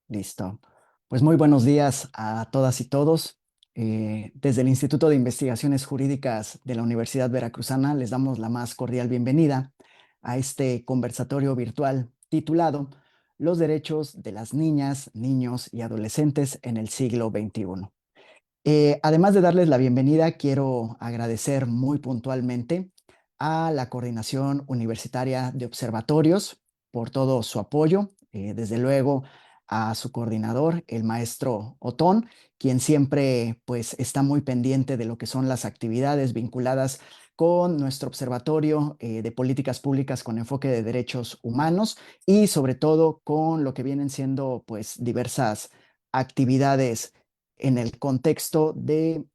Listo. Pues muy buenos días a todas y todos. Desde el Instituto de Investigaciones Jurídicas de la Universidad Veracruzana les damos la más cordial bienvenida a este conversatorio virtual titulado Los derechos de las niñas, niños y adolescentes en el siglo XXI. Además de darles la bienvenida, quiero agradecer muy puntualmente a la Coordinación Universitaria de Observatorios por todo su apoyo, desde luego a su coordinador, el maestro Otón, quien siempre pues está muy pendiente de lo que son las actividades vinculadas con nuestro observatorio de políticas públicas con enfoque de derechos humanos y sobre todo con lo que vienen siendo pues diversas actividades en el contexto de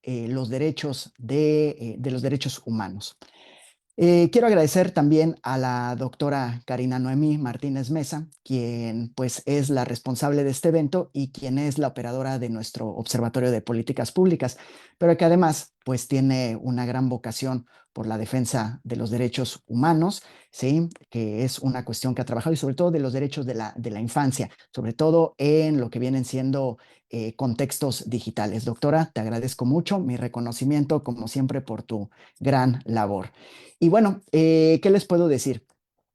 de los derechos humanos. Quiero agradecer también a la doctora Karina Noemí Martínez Mesa, quien pues es la responsable de este evento y quien es la operadora de nuestro Observatorio de Políticas Públicas, pero que además pues tiene una gran vocación por la defensa de los derechos humanos, ¿sí? Que es una cuestión que ha trabajado y sobre todo de los derechos de la infancia, sobre todo en lo que vienen siendo contextos digitales. Doctora, te agradezco mucho mi reconocimiento como siempre por tu gran labor. Y bueno, ¿qué les puedo decir?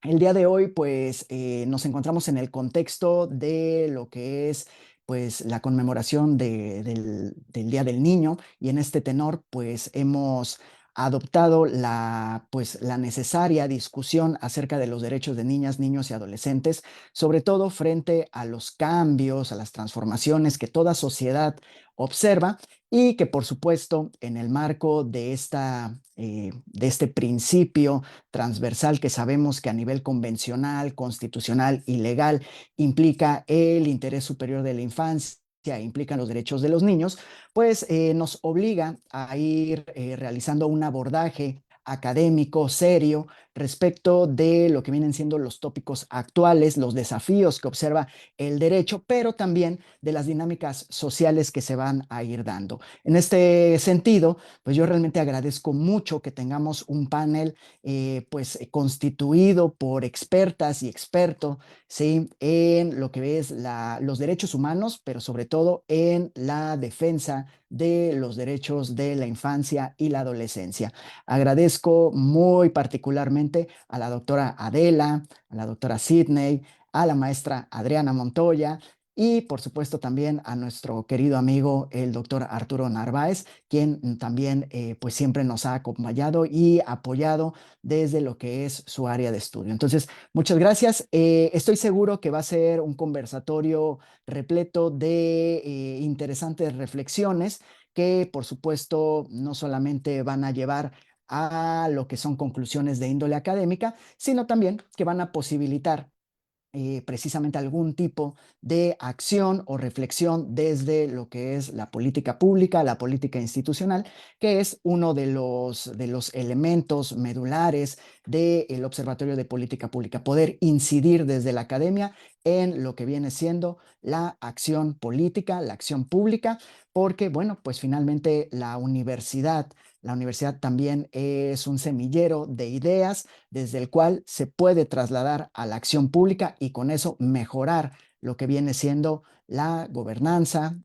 El día de hoy, pues, nos encontramos en el contexto de lo que es, pues, la conmemoración del Día del Niño y en este tenor, pues, hemos adoptado pues, la necesaria discusión acerca de los derechos de niñas, niños y adolescentes, sobre todo frente a los cambios, a las transformaciones que toda sociedad observa y que por supuesto en el marco de este principio transversal que sabemos que a nivel convencional, constitucional y legal implica el interés superior de la infancia, implican los derechos de los niños, pues nos obliga a ir realizando un abordaje académico, serio, respecto de lo que vienen siendo los tópicos actuales, los desafíos que observa el derecho, pero también de las dinámicas sociales que se van a ir dando. En este sentido, pues yo realmente agradezco mucho que tengamos un panel constituido por expertas y expertos, ¿sí? En lo que es los derechos humanos, pero sobre todo en la defensa de los derechos de la infancia y la adolescencia. Agradezco muy particularmente a la doctora Adela, a la doctora Sidney, a la maestra Adriana Montoya y por supuesto también a nuestro querido amigo el doctor Arturo Narváez, quien también pues siempre nos ha acompañado y apoyado desde lo que es su área de estudio. Entonces, muchas gracias. Estoy seguro que va a ser un conversatorio repleto de interesantes reflexiones que por supuesto no solamente van a llevar a lo que son conclusiones de índole académica, sino también que van a posibilitar precisamente algún tipo de acción o reflexión desde lo que es la política pública, la política institucional, que es uno de los elementos medulares del Observatorio de Política Pública, poder incidir desde la academia en lo que viene siendo la acción política, la acción pública, porque, bueno, pues finalmente la universidad también es un semillero de ideas desde el cual se puede trasladar a la acción pública y con eso mejorar lo que viene siendo la gobernanza,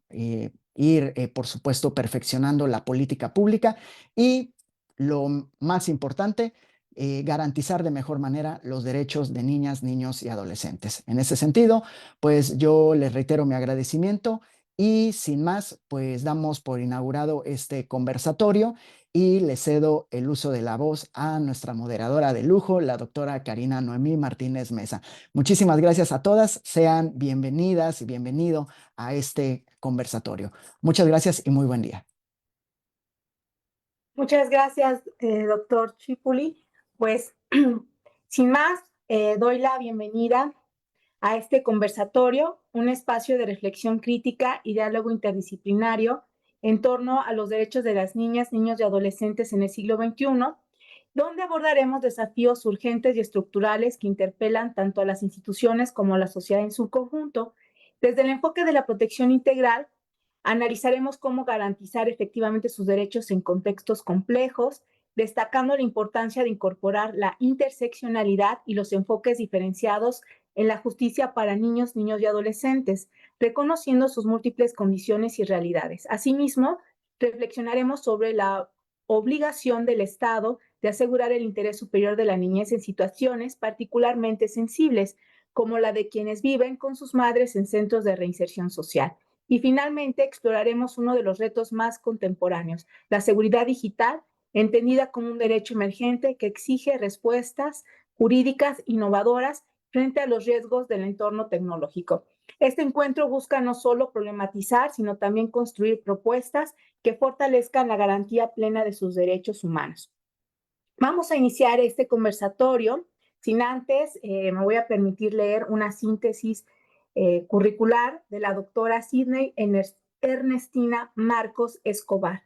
ir, por supuesto, perfeccionando la política pública y lo más importante, garantizar de mejor manera los derechos de niñas, niños y adolescentes. En ese sentido, pues yo les reitero mi agradecimiento y sin más, pues damos por inaugurado este conversatorio y le cedo el uso de la voz a nuestra moderadora de lujo, la doctora Karina Noemí Martínez Mesa. Muchísimas gracias a todas, sean bienvenidas y bienvenido a este conversatorio. Muchas gracias y muy buen día. Muchas gracias, doctor Chipuli. Pues, sin más, doy la bienvenida a este conversatorio, un espacio de reflexión crítica y diálogo interdisciplinario en torno a los derechos de las niñas, niños y adolescentes en el siglo XXI, donde abordaremos desafíos urgentes y estructurales que interpelan tanto a las instituciones como a la sociedad en su conjunto. Desde el enfoque de la protección integral, analizaremos cómo garantizar efectivamente sus derechos en contextos complejos, destacando la importancia de incorporar la interseccionalidad y los enfoques diferenciados en la justicia para niños, niños y adolescentes, reconociendo sus múltiples condiciones y realidades. Asimismo, reflexionaremos sobre la obligación del Estado de asegurar el interés superior de la niñez en situaciones particularmente sensibles, como la de quienes viven con sus madres en centros de reinserción social. Y finalmente exploraremos uno de los retos más contemporáneos, la seguridad digital, entendida como un derecho emergente que exige respuestas jurídicas innovadoras frente a los riesgos del entorno tecnológico. Este encuentro busca no solo problematizar, sino también construir propuestas que fortalezcan la garantía plena de sus derechos humanos. Vamos a iniciar este conversatorio. Sin antes, me voy a permitir leer una síntesis curricular de la doctora Sidney Ernestina Marcos Escobar.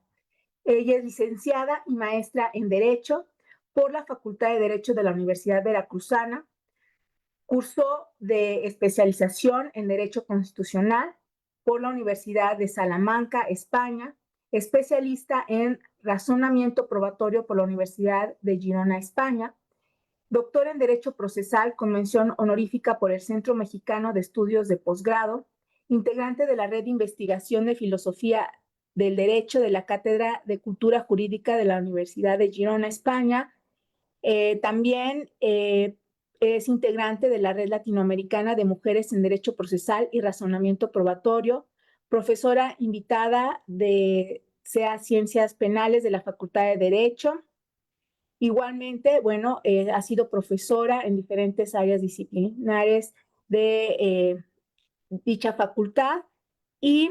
Ella es licenciada y maestra en Derecho por la Facultad de Derecho de la Universidad Veracruzana. Cursó de especialización en Derecho Constitucional por la Universidad de Salamanca, España. Especialista en Razonamiento Probatorio por la Universidad de Girona, España. Doctora en Derecho Procesal con mención honorífica por el Centro Mexicano de Estudios de Posgrado. Integrante de la Red de Investigación de Filosofía del Derecho de la Cátedra de Cultura Jurídica de la Universidad de Girona, España. También es integrante de la Red Latinoamericana de Mujeres en Derecho Procesal y Razonamiento Probatorio, profesora invitada de SEA Ciencias Penales de la Facultad de Derecho. Igualmente, bueno, ha sido profesora en diferentes áreas disciplinares de dicha facultad y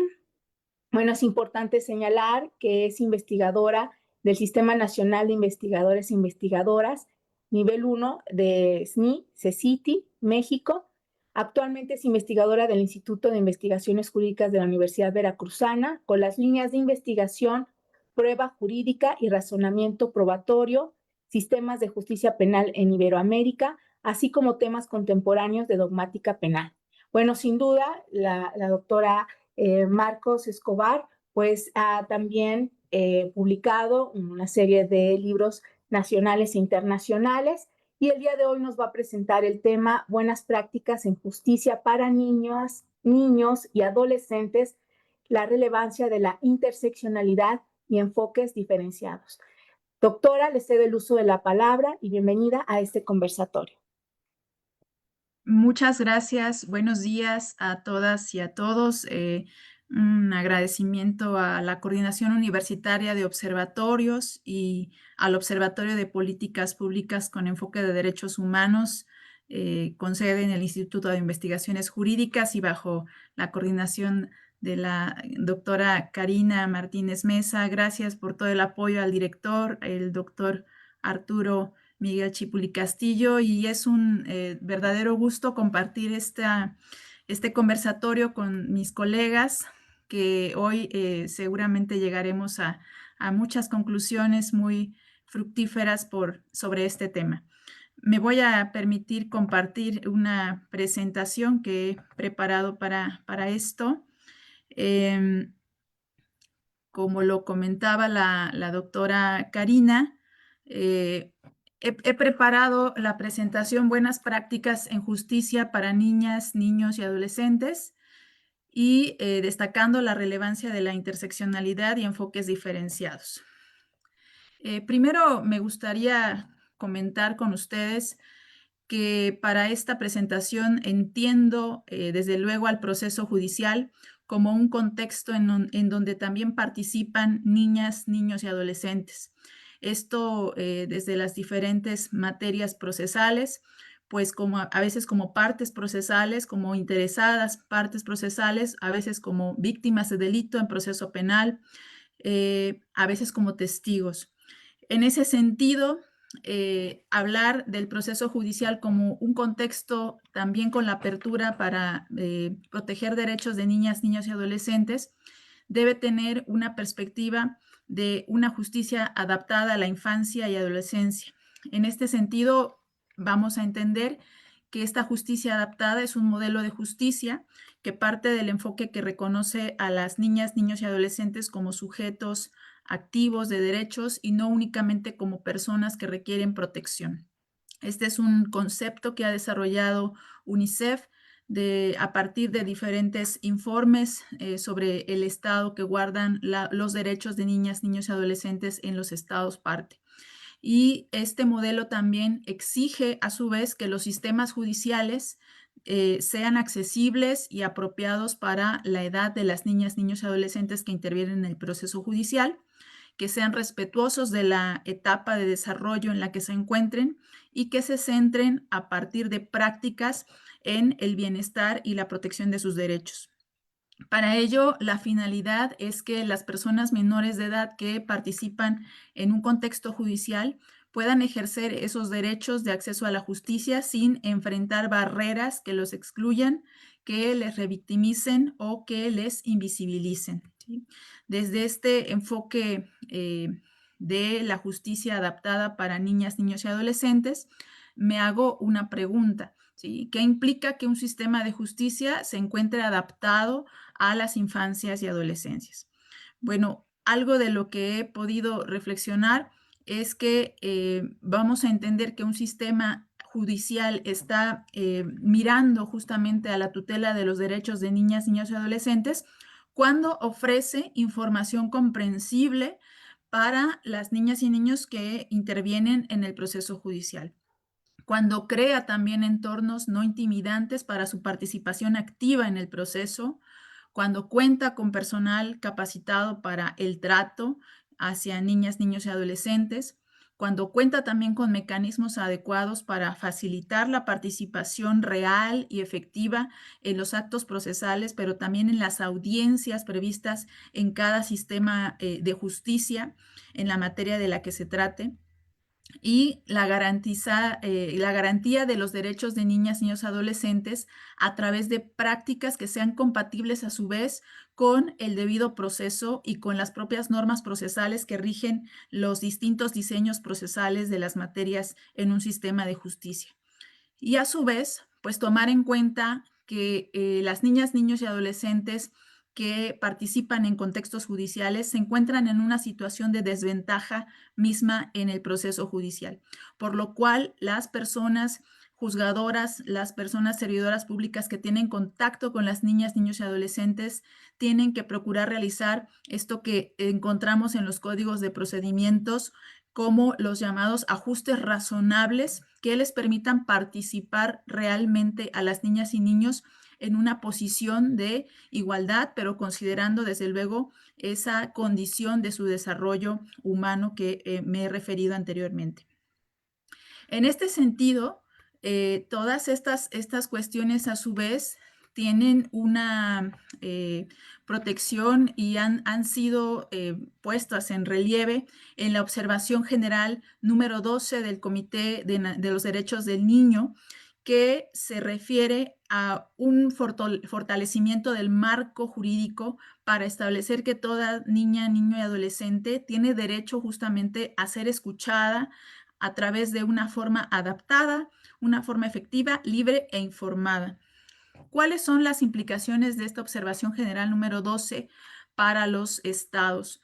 bueno, es importante señalar que es investigadora del Sistema Nacional de Investigadores e Investigadoras, nivel 1 de SNI, CECITI, México. Actualmente es investigadora del Instituto de Investigaciones Jurídicas de la Universidad Veracruzana, con las líneas de investigación, prueba jurídica y razonamiento probatorio, sistemas de justicia penal en Iberoamérica, así como temas contemporáneos de dogmática penal. Bueno, sin duda, la doctora Marcos Escobar, pues ha también publicado una serie de libros nacionales e internacionales y el día de hoy nos va a presentar el tema Buenas prácticas en justicia para niños, niños y adolescentes, la relevancia de la interseccionalidad y enfoques diferenciados. Doctora, le cedo el uso de la palabra y bienvenida a este conversatorio. Muchas gracias. Buenos días a todas y a todos. Un agradecimiento a la Coordinación Universitaria de Observatorios y al Observatorio de Políticas Públicas con Enfoque de Derechos Humanos, con sede en el Instituto de Investigaciones Jurídicas y bajo la coordinación de la doctora Karina Martínez Mesa. Gracias por todo el apoyo al director, el doctor Arturo Miguel Chipuli Castillo, y es un verdadero gusto compartir este conversatorio con mis colegas, que hoy seguramente llegaremos a muchas conclusiones muy fructíferas sobre este tema. Me voy a permitir compartir una presentación que he preparado para esto. Como lo comentaba la doctora Karina, he preparado la presentación Buenas prácticas en justicia para niñas, niños y adolescentes y destacando la relevancia de la interseccionalidad y enfoques diferenciados. Primero me gustaría comentar con ustedes que para esta presentación entiendo desde luego al proceso judicial como un contexto en donde también participan niñas, niños y adolescentes. Esto desde las diferentes materias procesales, pues como a veces como partes procesales, como interesadas partes procesales, a veces como víctimas de delito en proceso penal, a veces como testigos. En ese sentido, hablar del proceso judicial como un contexto también con la apertura para proteger derechos de niñas, niños y adolescentes, debe tener una perspectiva de una justicia adaptada a la infancia y adolescencia. En este sentido, vamos a entender que esta justicia adaptada es un modelo de justicia que parte del enfoque que reconoce a las niñas, niños y adolescentes como sujetos activos de derechos y no únicamente como personas que requieren protección. Este es un concepto que ha desarrollado UNICEF a partir de diferentes informes sobre el estado que guardan los derechos de niñas, niños y adolescentes en los estados parte. Y este modelo también exige, a su vez, que los sistemas judiciales sean accesibles y apropiados para la edad de las niñas, niños y adolescentes que intervienen en el proceso judicial, que sean respetuosos de la etapa de desarrollo en la que se encuentren y que se centren a partir de prácticas en el bienestar y la protección de sus derechos. Para ello, la finalidad es que las personas menores de edad que participan en un contexto judicial puedan ejercer esos derechos de acceso a la justicia sin enfrentar barreras que los excluyan, que les revictimicen o que les invisibilicen, ¿sí? Desde este enfoque de la justicia adaptada para niñas, niños y adolescentes, me hago una pregunta, ¿sí? ¿Qué implica que un sistema de justicia se encuentre adaptado a las infancias y adolescencias? Bueno, algo de lo que he podido reflexionar es que vamos a entender que un sistema judicial está mirando justamente a la tutela de los derechos de niñas, niños y adolescentes cuando ofrece información comprensible para las niñas y niños que intervienen en el proceso judicial, cuando crea también entornos no intimidantes para su participación activa en el proceso, cuando cuenta con personal capacitado para el trato hacia niñas, niños y adolescentes, cuando cuenta también con mecanismos adecuados para facilitar la participación real y efectiva en los actos procesales, pero también en las audiencias previstas en cada sistema de justicia en la materia de la que se trate, y la garantía de los derechos de niñas, niños, adolescentes a través de prácticas que sean compatibles a su vez con el debido proceso y con las propias normas procesales que rigen los distintos diseños procesales de las materias en un sistema de justicia. Y a su vez, pues tomar en cuenta que las niñas, niños y adolescentes que participan en contextos judiciales se encuentran en una situación de desventaja misma en el proceso judicial, por lo cual las personas juzgadoras, las personas servidoras públicas que tienen contacto con las niñas, niños y adolescentes tienen que procurar realizar esto que encontramos en los códigos de procedimientos como los llamados ajustes razonables que les permitan participar realmente a las niñas y niños en una posición de igualdad, pero considerando desde luego esa condición de su desarrollo humano que me he referido anteriormente. En este sentido, todas estas cuestiones a su vez tienen una protección y han sido puestas en relieve en la observación general número 12 del Comité de los Derechos del Niño, que se refiere a un fortalecimiento del marco jurídico para establecer que toda niña, niño y adolescente tiene derecho justamente a ser escuchada a través de una forma adaptada, una forma efectiva, libre e informada. ¿Cuáles son las implicaciones de esta observación general número 12 para los estados?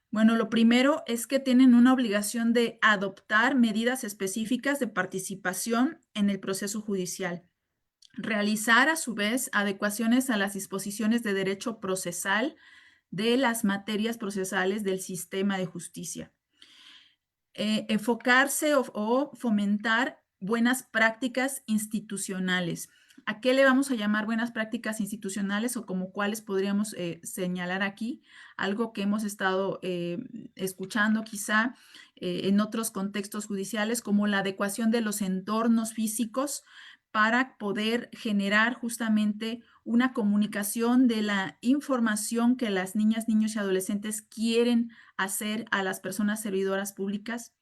Bueno, lo primero es que tienen una obligación de adoptar medidas específicas de participación en el proceso judicial. Realizar, a su vez, adecuaciones a las disposiciones de derecho procesal de las materias procesales del sistema de justicia. Enfocarse o fomentar buenas prácticas institucionales. ¿A qué le vamos a llamar buenas prácticas institucionales o como cuáles podríamos señalar aquí? Algo que hemos estado escuchando quizá en otros contextos judiciales, como la adecuación de los entornos físicos para poder generar justamente una comunicación de la información que las niñas, niños y adolescentes quieren hacer a las personas servidoras públicas.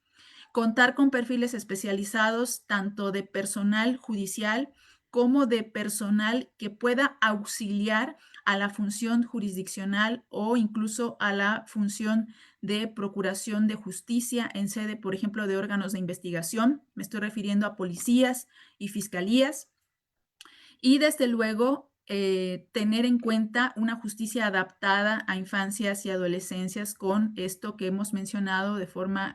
Contar con perfiles especializados tanto de personal judicial como de personal que pueda auxiliar a la función jurisdiccional o incluso a la función de procuración de justicia en sede, por ejemplo, de órganos de investigación. Me estoy refiriendo a policías y fiscalías. Y desde luego, tener en cuenta una justicia adaptada a infancias y adolescencias con esto que hemos mencionado de forma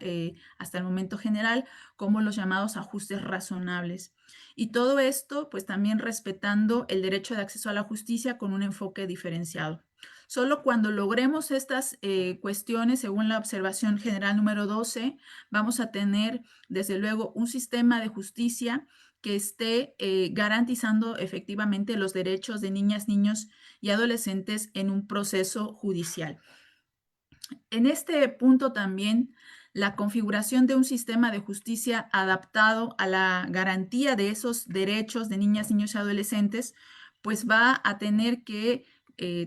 hasta el momento general, como los llamados ajustes razonables. Y todo esto, pues también respetando el derecho de acceso a la justicia con un enfoque diferenciado. Solo cuando logremos estas cuestiones, según la observación general número 12, vamos a tener, desde luego, un sistema de justicia que esté garantizando efectivamente los derechos de niñas, niños y adolescentes en un proceso judicial. En este punto también, la configuración de un sistema de justicia adaptado a la garantía de esos derechos de niñas, niños y adolescentes, pues va a tener que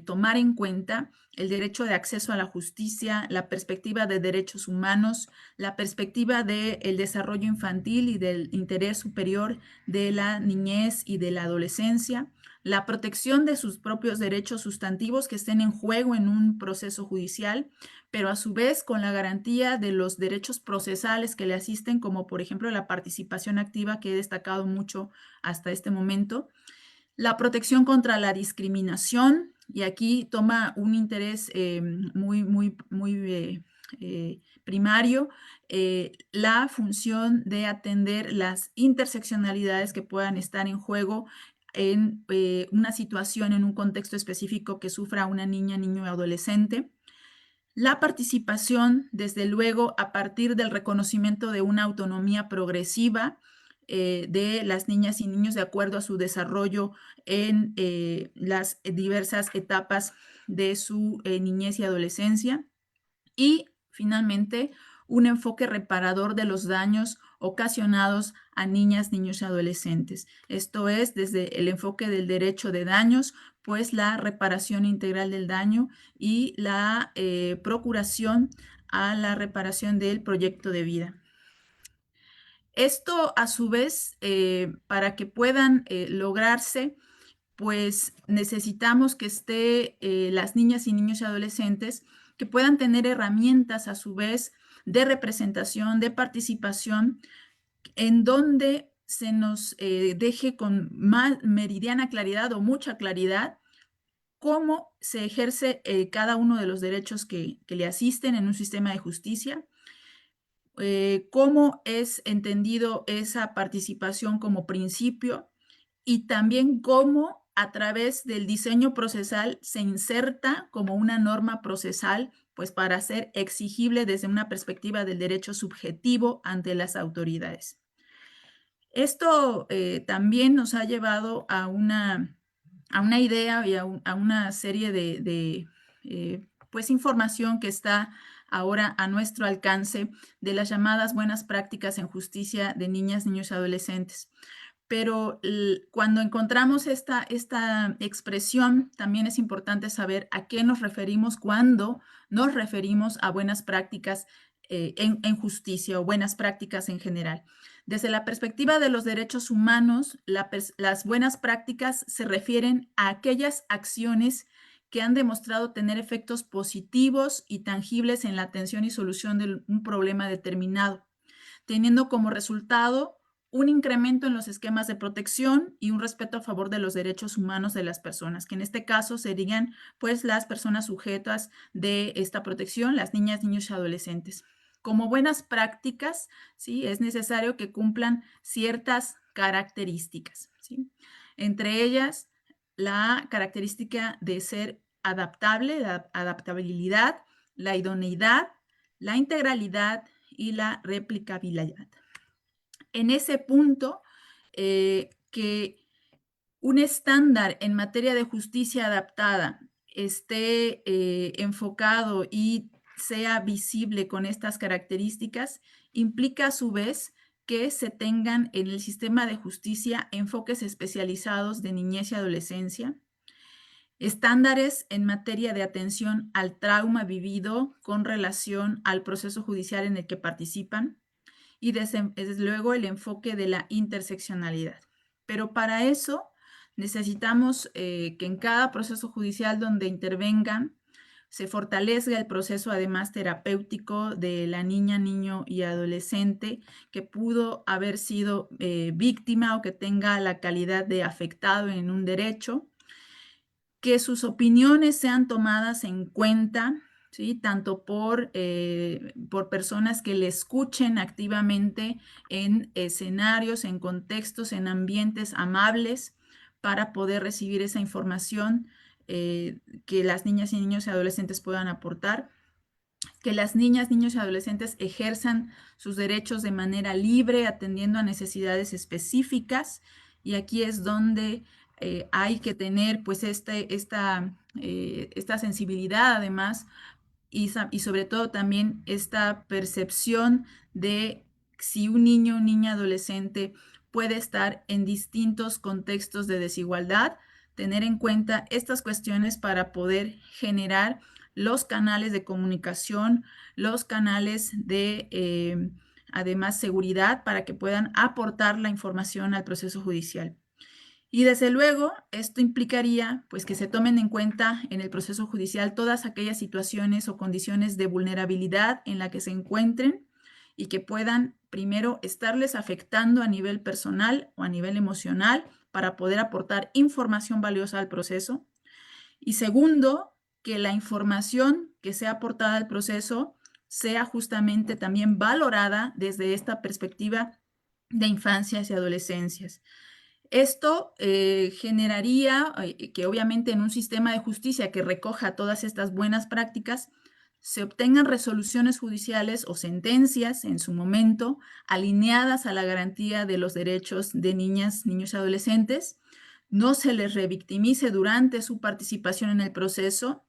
tomar en cuenta el derecho de acceso a la justicia, la perspectiva de derechos humanos, la perspectiva del desarrollo infantil y del interés superior de la niñez y de la adolescencia, la protección de sus propios derechos sustantivos que estén en juego en un proceso judicial, pero a su vez con la garantía de los derechos procesales que le asisten, como por ejemplo la participación activa que he destacado mucho hasta este momento, la protección contra la discriminación, y aquí toma un interés muy primario, la función de atender las interseccionalidades que puedan estar en juego en una situación, en un contexto específico que sufra una niña, niño o adolescente. La participación, desde luego, a partir del reconocimiento de una autonomía progresiva de las niñas y niños de acuerdo a su desarrollo en las diversas etapas de su niñez y adolescencia. Y, finalmente, un enfoque reparador de los daños ocasionados a niñas, niños y adolescentes. Esto es, desde el enfoque del derecho de daños, pues la reparación integral del daño y la procuración a la reparación del proyecto de vida. Esto, a su vez, para que puedan lograrse, pues necesitamos que esté las niñas y niños y adolescentes que puedan tener herramientas a su vez de representación, de participación, en donde se nos deje con más meridiana claridad o mucha claridad cómo se ejerce cada uno de los derechos que le asisten en un sistema de justicia, cómo es entendido esa participación como principio y también cómo a través del diseño procesal se inserta como una norma procesal, pues para ser exigible desde una perspectiva del derecho subjetivo ante las autoridades. Esto también nos ha llevado a una idea y a una serie de pues información que está ahora a nuestro alcance de las llamadas buenas prácticas en justicia de niñas, niños y adolescentes. Pero cuando encontramos esta expresión, también es importante saber a qué nos referimos cuando nos referimos a buenas prácticas en justicia o buenas prácticas en general. Desde la perspectiva de los derechos humanos, las buenas prácticas se refieren a aquellas acciones que han demostrado tener efectos positivos y tangibles en la atención y solución de un problema determinado, teniendo como resultado un incremento en los esquemas de protección y un respeto a favor de los derechos humanos de las personas, que en este caso serían pues las personas sujetas de esta protección, las niñas, niños y adolescentes. Como buenas prácticas, ¿sí? Es necesario que cumplan ciertas características, ¿sí? Entre ellas, la característica de ser adaptable, la adaptabilidad, la idoneidad, la integralidad y la replicabilidad. En ese punto, que un estándar en materia de justicia adaptada esté enfocado y sea visible con estas características, implica a su vez que se tengan en el sistema de justicia enfoques especializados de niñez y adolescencia, estándares en materia de atención al trauma vivido con relación al proceso judicial en el que participan, y desde luego el enfoque de la interseccionalidad. Pero para eso necesitamos que en cada proceso judicial donde intervengan se fortalezca el proceso además terapéutico de la niña, niño y adolescente que pudo haber sido víctima o que tenga la calidad de afectado en un derecho, que sus opiniones sean tomadas en cuenta, ¿sí? Tanto por personas que le escuchen activamente en escenarios, en contextos, en ambientes amables para poder recibir esa información que las niñas y niños y adolescentes puedan aportar, que las niñas, niños y adolescentes ejerzan sus derechos de manera libre, atendiendo a necesidades específicas, y aquí es donde hay que tener pues esta sensibilidad además y sobre todo también esta percepción de si un niño o niña adolescente puede estar en distintos contextos de desigualdad, tener en cuenta estas cuestiones para poder generar los canales de comunicación, los canales de, además, seguridad para que puedan aportar la información al proceso judicial. Y desde luego, esto implicaría pues que se tomen en cuenta en el proceso judicial todas aquellas situaciones o condiciones de vulnerabilidad en la que se encuentren y que puedan, primero, estarles afectando a nivel personal o a nivel emocional para poder aportar información valiosa al proceso. Y segundo, que la información que sea aportada al proceso sea justamente también valorada desde esta perspectiva de infancias y adolescencias. Esto generaría que obviamente en un sistema de justicia que recoja todas estas buenas prácticas, se obtengan resoluciones judiciales o sentencias en su momento alineadas a la garantía de los derechos de niñas, niños y adolescentes, no se les revictimice durante su participación en el proceso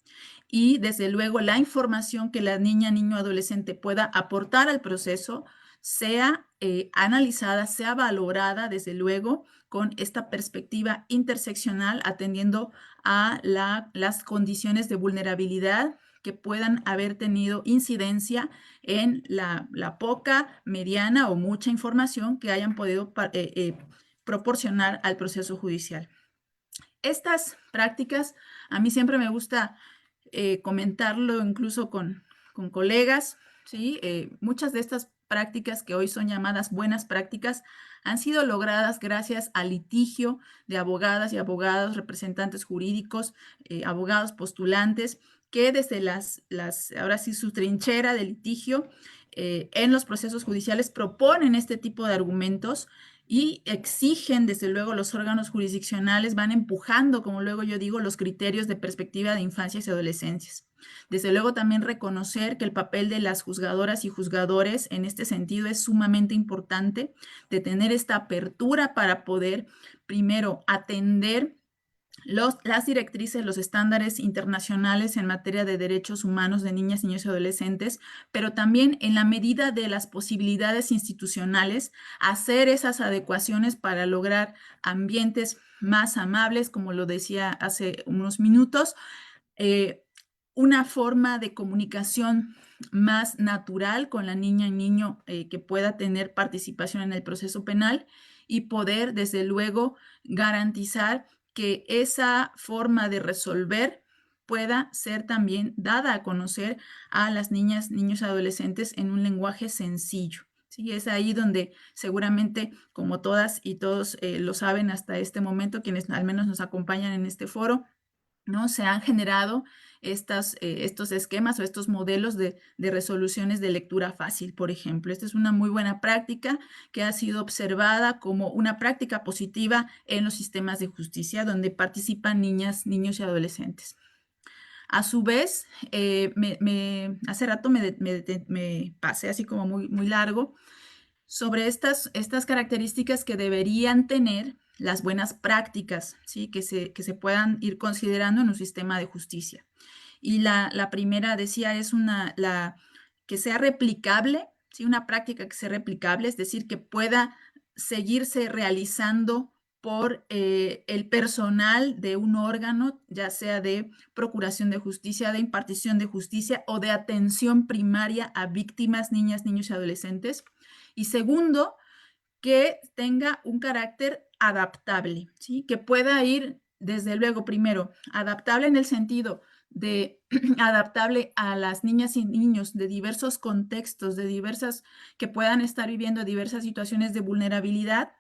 y desde luego la información que la niña, niño o adolescente pueda aportar al proceso sea analizada, sea valorada desde luego con esta perspectiva interseccional, atendiendo a las condiciones de vulnerabilidad que puedan haber tenido incidencia en la poca, mediana o mucha información que hayan podido proporcionar al proceso judicial. Estas prácticas, a mí siempre me gusta comentarlo incluso con colegas, ¿sí? Muchas de estas prácticas que hoy son llamadas buenas prácticas han sido logradas gracias al litigio de abogadas y abogados, representantes jurídicos, abogados postulantes, que desde ahora sí, su trinchera de litigio en los procesos judiciales proponen este tipo de argumentos y exigen, desde luego, los órganos jurisdiccionales, van empujando, como luego yo digo, los criterios de perspectiva de infancias y adolescencias. Desde luego, también reconocer que el papel de las juzgadoras y juzgadores en este sentido es sumamente importante, de tener esta apertura para poder, primero, atender las directrices, los estándares internacionales en materia de derechos humanos de niñas, niños y adolescentes, pero también en la medida de las posibilidades institucionales, hacer esas adecuaciones para lograr ambientes más amables, como lo decía hace unos minutos, una forma de comunicación más natural con la niña y niño que pueda tener participación en el proceso penal y poder, desde luego, garantizar que esa forma de resolver pueda ser también dada a conocer a las niñas, niños y adolescentes en un lenguaje sencillo. Sí, es ahí donde seguramente, como todas y todos lo saben hasta este momento, quienes al menos nos acompañan en este foro, ¿no? Se han generado estos esquemas o estos modelos de resoluciones de lectura fácil, por ejemplo. Esta es una muy buena práctica que ha sido observada como una práctica positiva en los sistemas de justicia donde participan niñas, niños y adolescentes. A su vez, hace rato me pasé así como muy largo sobre estas características que deberían tener las buenas prácticas, ¿sí? que se puedan ir considerando en un sistema de justicia. Y la primera, decía, es que sea replicable, ¿sí? Una práctica que sea replicable, es decir, que pueda seguirse realizando por el personal de un órgano, ya sea de procuración de justicia, de impartición de justicia o de atención primaria a víctimas, niñas, niños y adolescentes. Y segundo, que tenga un carácter adaptable, ¿sí? Que pueda ir, desde luego, primero, adaptable en el sentido de adaptable a las niñas y niños de diversos contextos, que puedan estar viviendo diversas situaciones de vulnerabilidad,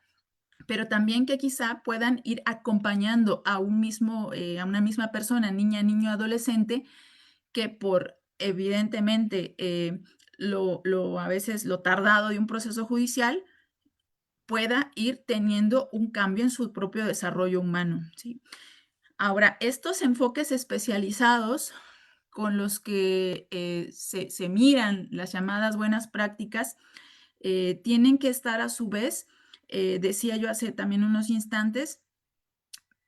pero también que quizá puedan ir acompañando a a una misma persona, niña, niño, adolescente, que por evidentemente a veces lo tardado de un proceso judicial, pueda ir teniendo un cambio en su propio desarrollo humano, ¿sí? Ahora, estos enfoques especializados con los que se miran las llamadas buenas prácticas, tienen que estar a su vez, decía yo hace también unos instantes,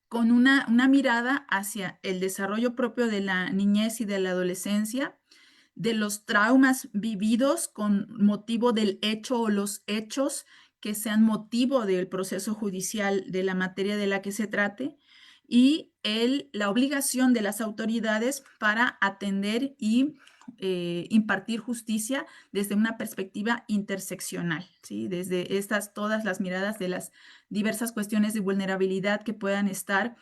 con una mirada hacia el desarrollo propio de la niñez y de la adolescencia, de los traumas vividos con motivo del hecho o los hechos que sean motivo del proceso judicial de la materia de la que se trate, y la obligación de las autoridades para atender y impartir justicia desde una perspectiva interseccional, ¿sí? Desde todas las miradas de las diversas cuestiones de vulnerabilidad que puedan estar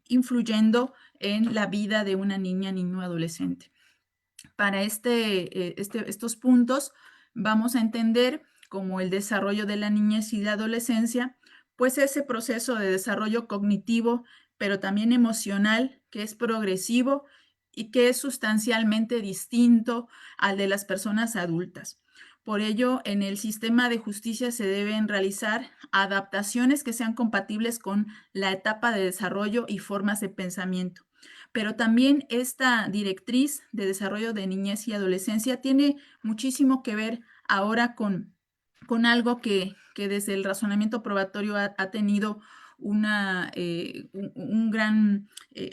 influyendo en la vida de una niña, niño, adolescente. Para estos puntos vamos a entender como el desarrollo de la niñez y la adolescencia, pues ese proceso de desarrollo cognitivo, pero también emocional, que es progresivo y que es sustancialmente distinto al de las personas adultas. Por ello, en el sistema de justicia se deben realizar adaptaciones que sean compatibles con la etapa de desarrollo y formas de pensamiento. Pero también esta directriz de desarrollo de niñez y adolescencia tiene muchísimo que ver ahora con algo que desde el razonamiento probatorio ha tenido un gran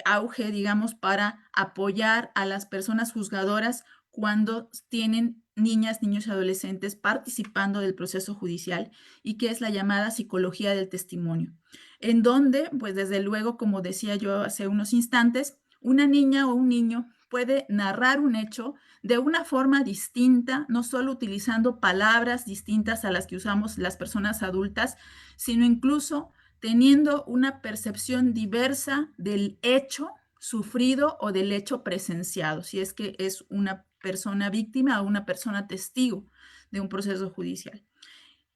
auge, digamos, para apoyar a las personas juzgadoras cuando tienen niñas, niños y adolescentes participando del proceso judicial, y que es la llamada psicología del testimonio, en donde, pues desde luego, como decía yo hace unos instantes, una niña o un niño puede narrar un hecho de una forma distinta, no solo utilizando palabras distintas a las que usamos las personas adultas, sino incluso teniendo una percepción diversa del hecho sufrido o del hecho presenciado, si es que es una persona víctima o una persona testigo de un proceso judicial.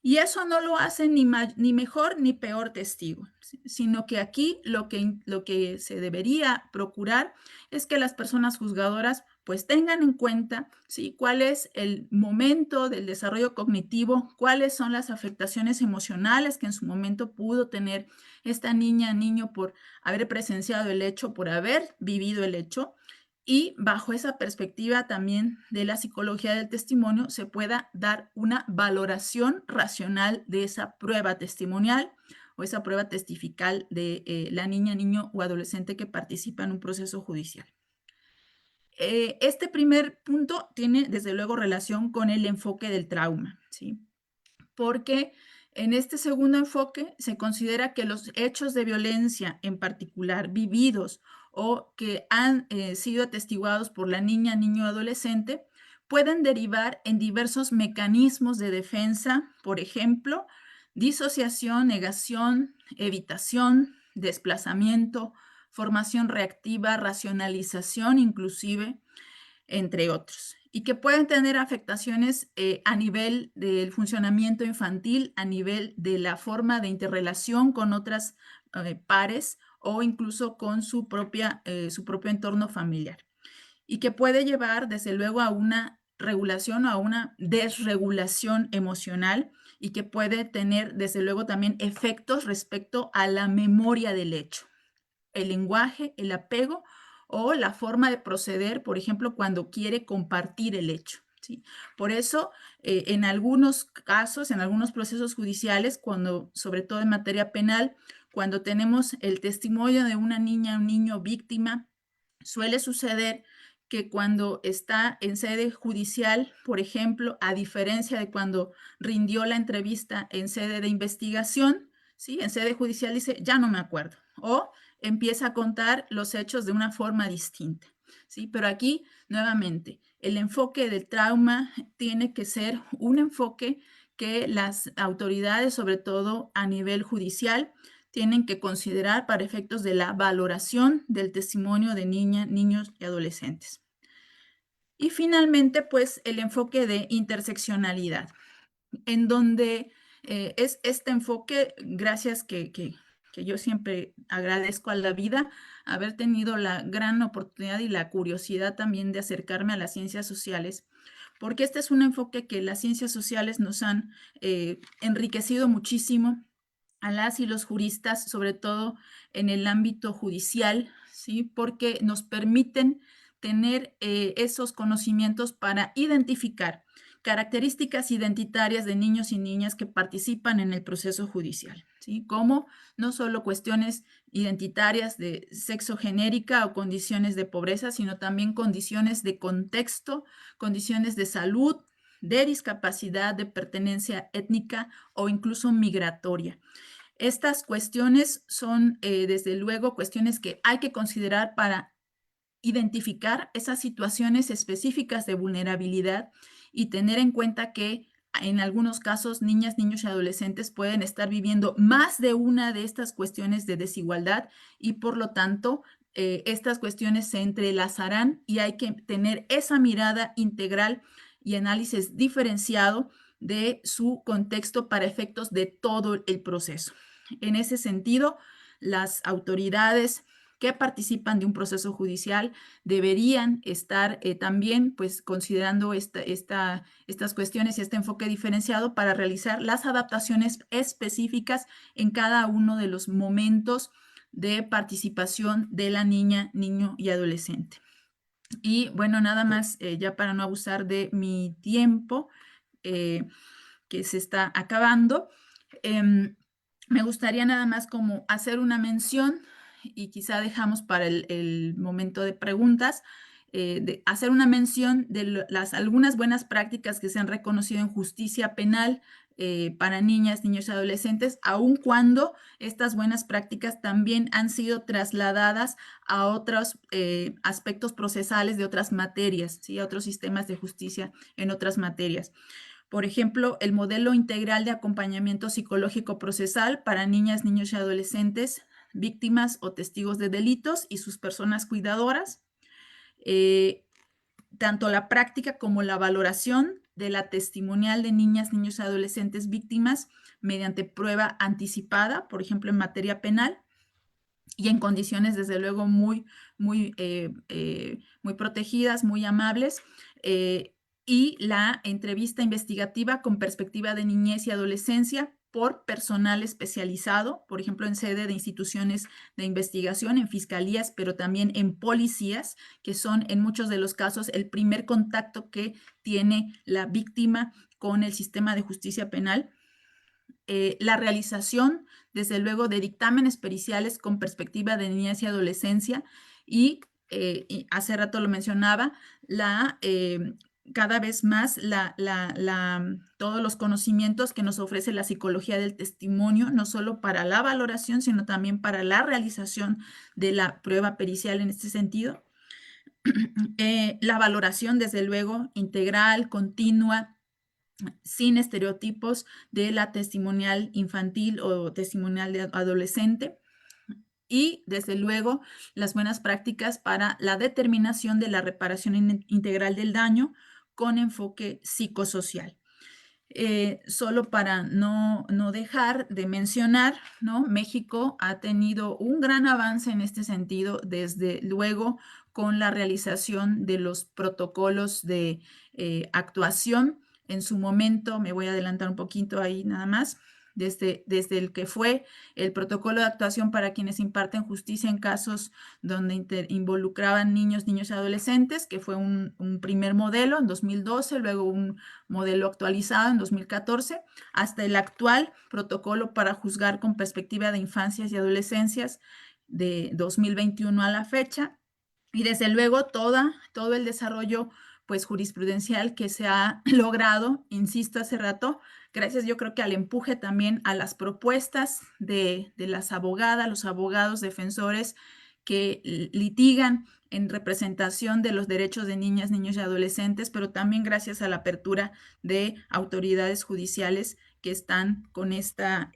Y eso no lo hace ni mejor ni peor testigo, sino que aquí lo que se debería procurar es que las personas juzgadoras pues tengan en cuenta, ¿sí?, cuál es el momento del desarrollo cognitivo, cuáles son las afectaciones emocionales que en su momento pudo tener esta niña, niño, por haber presenciado el hecho, por haber vivido el hecho, y bajo esa perspectiva también de la psicología del testimonio se pueda dar una valoración racional de esa prueba testimonial o esa prueba testifical de la niña, niño o adolescente que participa en un proceso judicial. Este primer punto tiene desde luego relación con el enfoque del trauma, ¿sí? Porque en este segundo enfoque se considera que los hechos de violencia en particular vividos o que han sido atestiguados por la niña, niño o adolescente pueden derivar en diversos mecanismos de defensa, por ejemplo, disociación, negación, evitación, desplazamiento, formación reactiva, racionalización inclusive, entre otros, y que pueden tener afectaciones a nivel del funcionamiento infantil, a nivel de la forma de interrelación con otras pares o incluso con su propio entorno familiar, y que puede llevar desde luego a una regulación o a una desregulación emocional, y que puede tener desde luego también efectos respecto a la memoria del hecho, el lenguaje, el apego o la forma de proceder, por ejemplo, cuando quiere compartir el hecho, ¿sí? Por eso, en algunos casos, en algunos procesos judiciales, sobre todo en materia penal, cuando tenemos el testimonio de una niña, un niño víctima, suele suceder que cuando está en sede judicial, por ejemplo, a diferencia de cuando rindió la entrevista en sede de investigación, ¿sí?, en sede judicial dice, ya no me acuerdo, o empieza a contar los hechos de una forma distinta, ¿sí? Pero aquí, nuevamente, el enfoque del trauma tiene que ser un enfoque que las autoridades, sobre todo a nivel judicial, tienen que considerar para efectos de la valoración del testimonio de niñas, niños y adolescentes. Y finalmente, pues, el enfoque de interseccionalidad, en donde Es este enfoque, gracias que yo siempre agradezco a la vida, haber tenido la gran oportunidad y la curiosidad también de acercarme a las ciencias sociales, porque este es un enfoque que las ciencias sociales nos han enriquecido muchísimo a las y los juristas, sobre todo en el ámbito judicial, ¿sí? Porque nos permiten tener esos conocimientos para identificar características identitarias de niños y niñas que participan en el proceso judicial, ¿sí? Como no solo cuestiones identitarias de sexo genérica o condiciones de pobreza, sino también condiciones de contexto, condiciones de salud, de discapacidad, de pertenencia étnica o incluso migratoria. Estas cuestiones son, desde luego, cuestiones que hay que considerar para identificar esas situaciones específicas de vulnerabilidad y tener en cuenta que en algunos casos niñas, niños y adolescentes pueden estar viviendo más de una de estas cuestiones de desigualdad y por lo tanto estas cuestiones se entrelazarán y hay que tener esa mirada integral y análisis diferenciado de su contexto para efectos de todo el proceso. En ese sentido, las autoridades que participan de un proceso judicial deberían estar también pues considerando estas cuestiones y este enfoque diferenciado para realizar las adaptaciones específicas en cada uno de los momentos de participación de la niña, niño y adolescente. Y bueno, nada más ya para no abusar de mi tiempo que se está acabando, me gustaría nada más como hacer una mención y quizá dejamos para el momento de preguntas, de hacer una mención de algunas buenas prácticas que se han reconocido en justicia penal para niñas, niños y adolescentes, aun cuando estas buenas prácticas también han sido trasladadas a otros aspectos procesales de otras materias, ¿sí? A otros sistemas de justicia en otras materias. Por ejemplo, el modelo integral de acompañamiento psicológico procesal para niñas, niños y adolescentes, víctimas o testigos de delitos y sus personas cuidadoras. Tanto la práctica como la valoración de la testimonial de niñas, niños y adolescentes víctimas mediante prueba anticipada, por ejemplo, en materia penal, y en condiciones, desde luego, muy protegidas, muy amables, y la entrevista investigativa con perspectiva de niñez y adolescencia por personal especializado, por ejemplo, en sede de instituciones de investigación, en fiscalías, pero también en policías, que son en muchos de los casos el primer contacto que tiene la víctima con el sistema de justicia penal. La realización, desde luego, de dictámenes periciales con perspectiva de niñez y adolescencia y hace rato lo mencionaba, cada vez más todos los conocimientos que nos ofrece la psicología del testimonio, no solo para la valoración, sino también para la realización de la prueba pericial en este sentido. La valoración, desde luego, integral, continua, sin estereotipos de la testimonial infantil o testimonial de adolescente. Y, desde luego, las buenas prácticas para la determinación de la reparación integral del daño con enfoque psicosocial. Solo para no dejar de mencionar, ¿no? México ha tenido un gran avance en este sentido, desde luego con la realización de los protocolos de actuación. En su momento, me voy a adelantar un poquito ahí nada más, desde el que fue el protocolo de actuación para quienes imparten justicia en casos donde involucraban niños, niños y adolescentes, que fue un primer modelo en 2012, luego un modelo actualizado en 2014, hasta el actual protocolo para juzgar con perspectiva de infancias y adolescencias de 2021 a la fecha, y desde luego todo el desarrollo pues jurisprudencial que se ha logrado, insisto hace rato, gracias yo creo que al empuje también a las propuestas de las abogadas, los abogados defensores que litigan en representación de los derechos de niñas, niños y adolescentes, pero también gracias a la apertura de autoridades judiciales que están con esta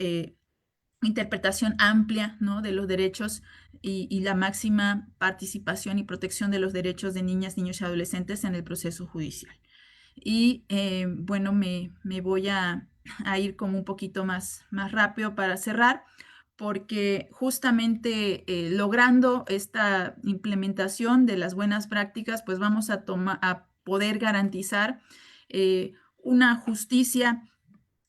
interpretación amplia, ¿no? De los derechos y la máxima participación y protección de los derechos de niñas, niños y adolescentes en el proceso judicial. Y bueno, me voy a a ir como un poquito más rápido para cerrar, porque justamente logrando esta implementación de las buenas prácticas, pues vamos a poder garantizar una justicia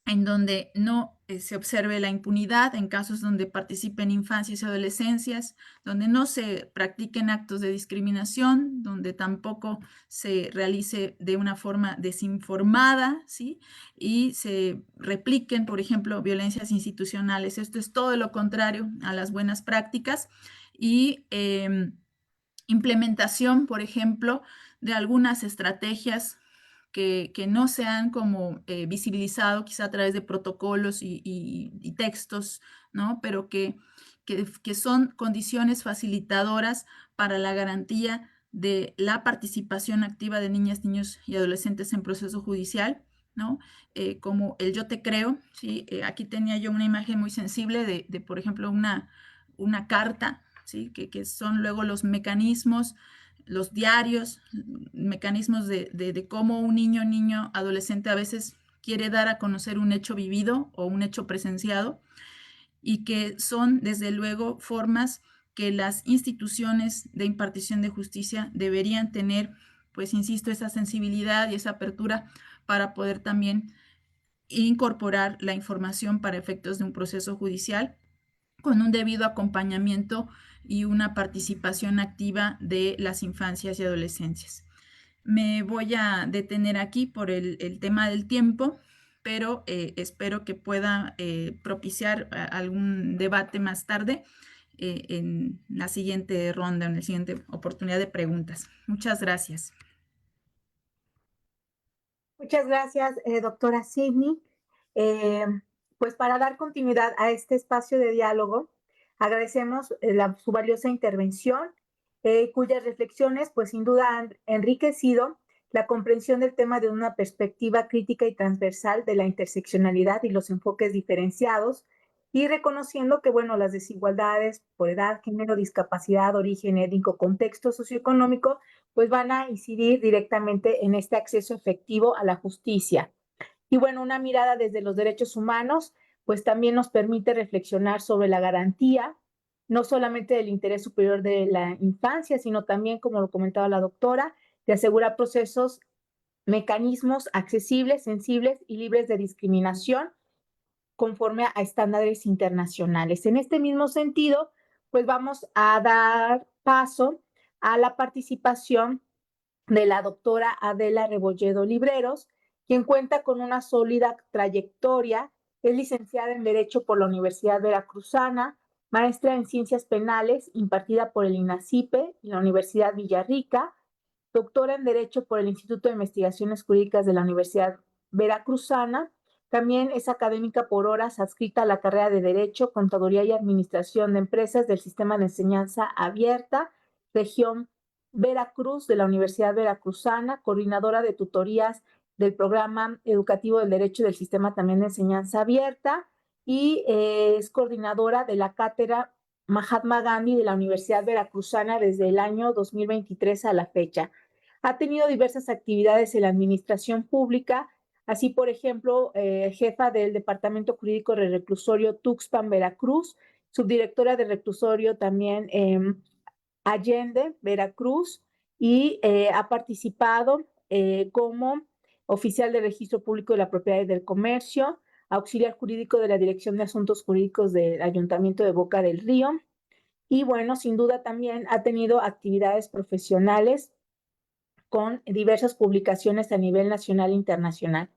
en donde no se observe la impunidad en casos donde participen infancias y adolescencias, donde no se practiquen actos de discriminación, donde tampoco se realice de una forma desinformada, ¿sí? Y se repliquen, por ejemplo, violencias institucionales. Esto es todo lo contrario a las buenas prácticas y implementación, por ejemplo, de algunas estrategias que no se han como visibilizado quizá a través de protocolos y textos, ¿no? Pero que son condiciones facilitadoras para la garantía de la participación activa de niñas, niños y adolescentes en proceso judicial, ¿no? Como el yo te creo, ¿sí? Aquí tenía yo una imagen muy sensible de por ejemplo, una carta, ¿sí? Que son luego los mecanismos, los diarios, mecanismos de cómo un niño, adolescente a veces quiere dar a conocer un hecho vivido o un hecho presenciado y que son desde luego formas que las instituciones de impartición de justicia deberían tener, pues insisto, esa sensibilidad y esa apertura para poder también incorporar la información para efectos de un proceso judicial con un debido acompañamiento y una participación activa de las infancias y adolescencias. Me voy a detener aquí por el tema del tiempo, pero espero que pueda propiciar algún debate más tarde en la siguiente ronda, en la siguiente oportunidad de preguntas. Muchas gracias. Muchas gracias, doctora Sidney. Eh, pues para dar continuidad a este espacio de diálogo, agradecemos su valiosa intervención, cuyas reflexiones pues sin duda han enriquecido la comprensión del tema de una perspectiva crítica y transversal de la interseccionalidad y los enfoques diferenciados, y reconociendo que, bueno, las desigualdades por edad, género, discapacidad, origen étnico, contexto socioeconómico, pues van a incidir directamente en este acceso efectivo a la justicia. Y bueno, una mirada desde los derechos humanos, pues también nos permite reflexionar sobre la garantía, no solamente del interés superior de la infancia, sino también, como lo comentaba la doctora, de asegurar procesos, mecanismos accesibles, sensibles y libres de discriminación conforme a estándares internacionales. En este mismo sentido, pues vamos a dar paso a la participación de la doctora Adela Rebolledo Libreros, quien cuenta con una sólida trayectoria, es licenciada en Derecho por la Universidad Veracruzana, maestra en Ciencias Penales impartida por el INACIPE y la Universidad Villarrica, doctora en Derecho por el Instituto de Investigaciones Jurídicas de la Universidad Veracruzana. También es académica por horas adscrita a la carrera de Derecho, Contaduría y Administración de Empresas del Sistema de Enseñanza Abierta, región Veracruz de la Universidad Veracruzana, coordinadora de tutorías del programa educativo del Derecho del Sistema también de Enseñanza Abierta y es coordinadora de la cátedra Mahatma Gandhi de la Universidad Veracruzana desde el año 2023 a la fecha. Ha tenido diversas actividades en la administración pública, así por ejemplo, jefa del Departamento Jurídico del Reclusorio Tuxpan, Veracruz, subdirectora del reclusorio también Allende, Veracruz, y ha participado como oficial de registro público de la propiedad y del comercio, auxiliar jurídico de la Dirección de Asuntos Jurídicos del Ayuntamiento de Boca del Río, y bueno, sin duda también ha tenido actividades profesionales con diversas publicaciones a nivel nacional e internacional.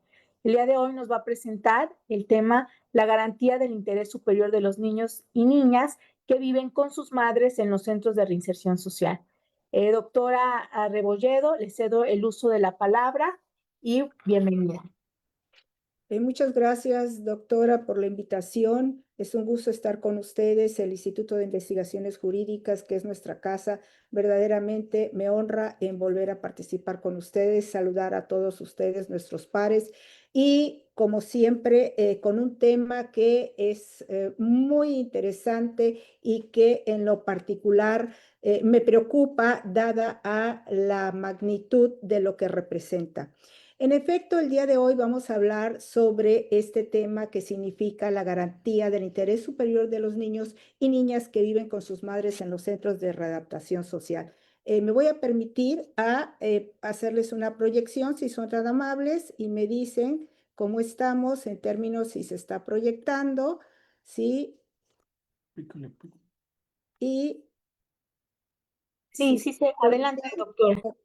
El día de hoy nos va a presentar el tema la garantía del interés superior de los niños y niñas que viven con sus madres en los centros de reinserción social. Doctora Rebolledo, le cedo el uso de la palabra y bienvenida. Muchas gracias, doctora, por la invitación. Es un gusto estar con ustedes. El Instituto de Investigaciones Jurídicas, que es nuestra casa, verdaderamente me honra en volver a participar con ustedes, saludar a todos ustedes, nuestros pares, y como siempre, con un tema que es muy interesante y que en lo particular me preocupa dada a la magnitud de lo que representa. En efecto, el día de hoy vamos a hablar sobre este tema que significa la garantía del interés superior de los niños y niñas que viven con sus madres en los centros de readaptación social. Me voy a permitir hacerles una proyección, si son tan amables, y me dicen cómo estamos en términos si se está proyectando, ¿sí? Y Sí, sí, adelante, doctor. Ok.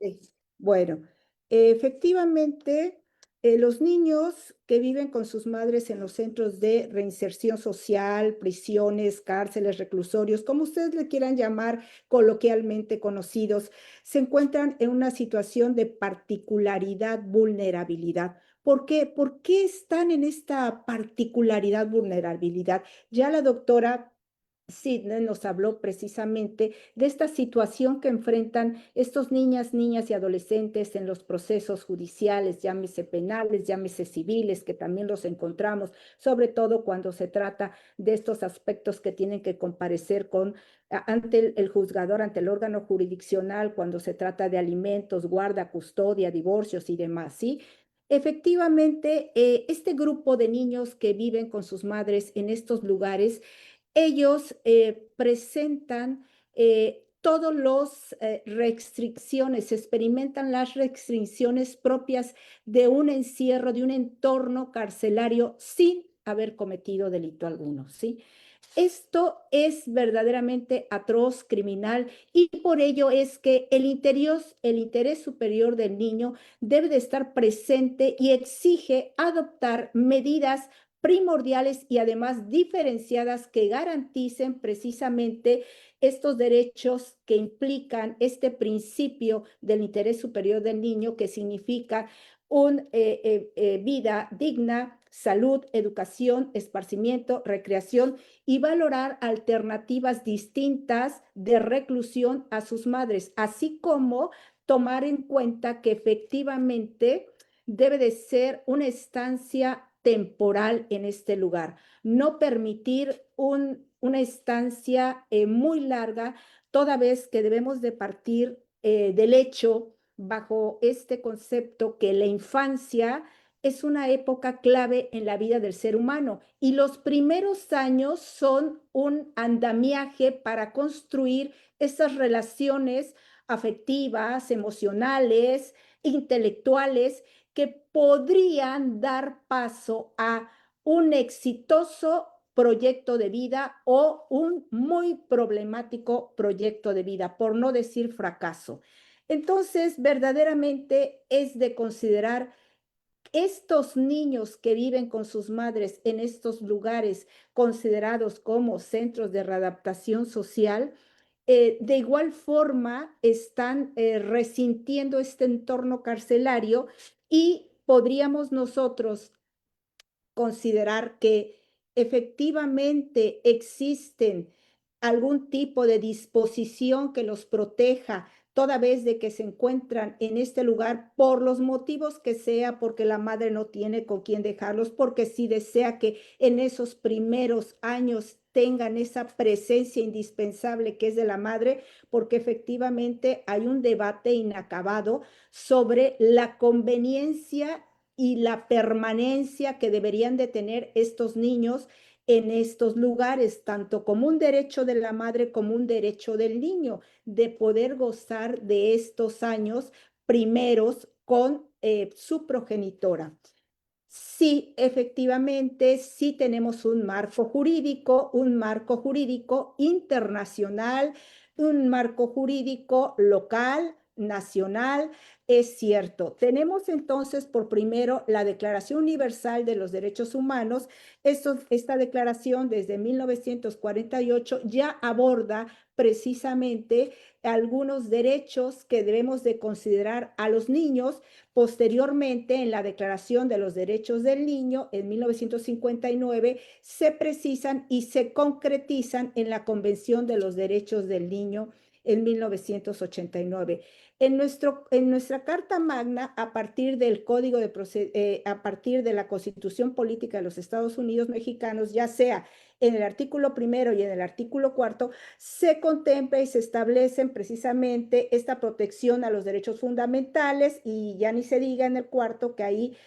Bueno, efectivamente, los niños que viven con sus madres en los centros de reinserción social, prisiones, cárceles, reclusorios, como ustedes le quieran llamar coloquialmente conocidos, se encuentran en una situación de particularidad, vulnerabilidad. ¿Por qué? ¿Por qué están en esta particularidad, vulnerabilidad? Ya la doctora Sidney nos habló precisamente de esta situación que enfrentan estos niñas y adolescentes en los procesos judiciales, llámese penales, llámese civiles, que también los encontramos, sobre todo cuando se trata de estos aspectos que tienen que comparecer ante el juzgador, ante el órgano jurisdiccional, cuando se trata de alimentos, guarda, custodia, divorcios y demás, ¿sí? Efectivamente, este grupo de niños que viven con sus madres en estos lugares, ellos presentan todas las restricciones, experimentan las restricciones propias de un encierro, de un entorno carcelario sin haber cometido delito alguno, ¿sí? Esto es verdaderamente atroz, criminal, y por ello es que el interés superior del niño debe de estar presente y exige adoptar medidas primordiales y además diferenciadas que garanticen precisamente estos derechos que implican este principio del interés superior del niño, que significa una vida digna, salud, educación, esparcimiento, recreación y valorar alternativas distintas de reclusión a sus madres, así como tomar en cuenta que efectivamente debe de ser una estancia temporal en este lugar, no permitir una estancia muy larga, toda vez que debemos de partir del hecho bajo este concepto que la infancia es una época clave en la vida del ser humano y los primeros años son un andamiaje para construir esas relaciones afectivas, emocionales, intelectuales que podrían dar paso a un exitoso proyecto de vida o un muy problemático proyecto de vida, por no decir fracaso. Entonces, verdaderamente es de considerar estos niños que viven con sus madres en estos lugares considerados como centros de readaptación social, de igual forma están resintiendo este entorno carcelario y podríamos nosotros considerar que efectivamente existen algún tipo de disposición que los proteja toda vez de que se encuentran en este lugar por los motivos que sea, porque la madre no tiene con quién dejarlos, porque si desea que en esos primeros años tengan esa presencia indispensable que es de la madre, porque efectivamente hay un debate inacabado sobre la conveniencia y la permanencia que deberían de tener estos niños en estos lugares, tanto como un derecho de la madre como un derecho del niño, de poder gozar de estos años primeros con su progenitora. Sí, efectivamente, sí tenemos un marco jurídico internacional, un marco jurídico local, nacional, es cierto. Tenemos entonces por primero la Declaración Universal de los Derechos Humanos. Esta declaración desde 1948 ya aborda precisamente algunos derechos que debemos de considerar a los niños. Posteriormente, en la Declaración de los Derechos del Niño, en 1959, se precisan y se concretizan en la Convención de los Derechos del Niño en 1989. En nuestra Carta Magna, a partir del Código a partir de la Constitución Política de los Estados Unidos Mexicanos, ya sea en el artículo 1 y en el artículo 4, se contempla y se establecen precisamente esta protección a los derechos fundamentales, y ya ni se diga en el cuarto que ahí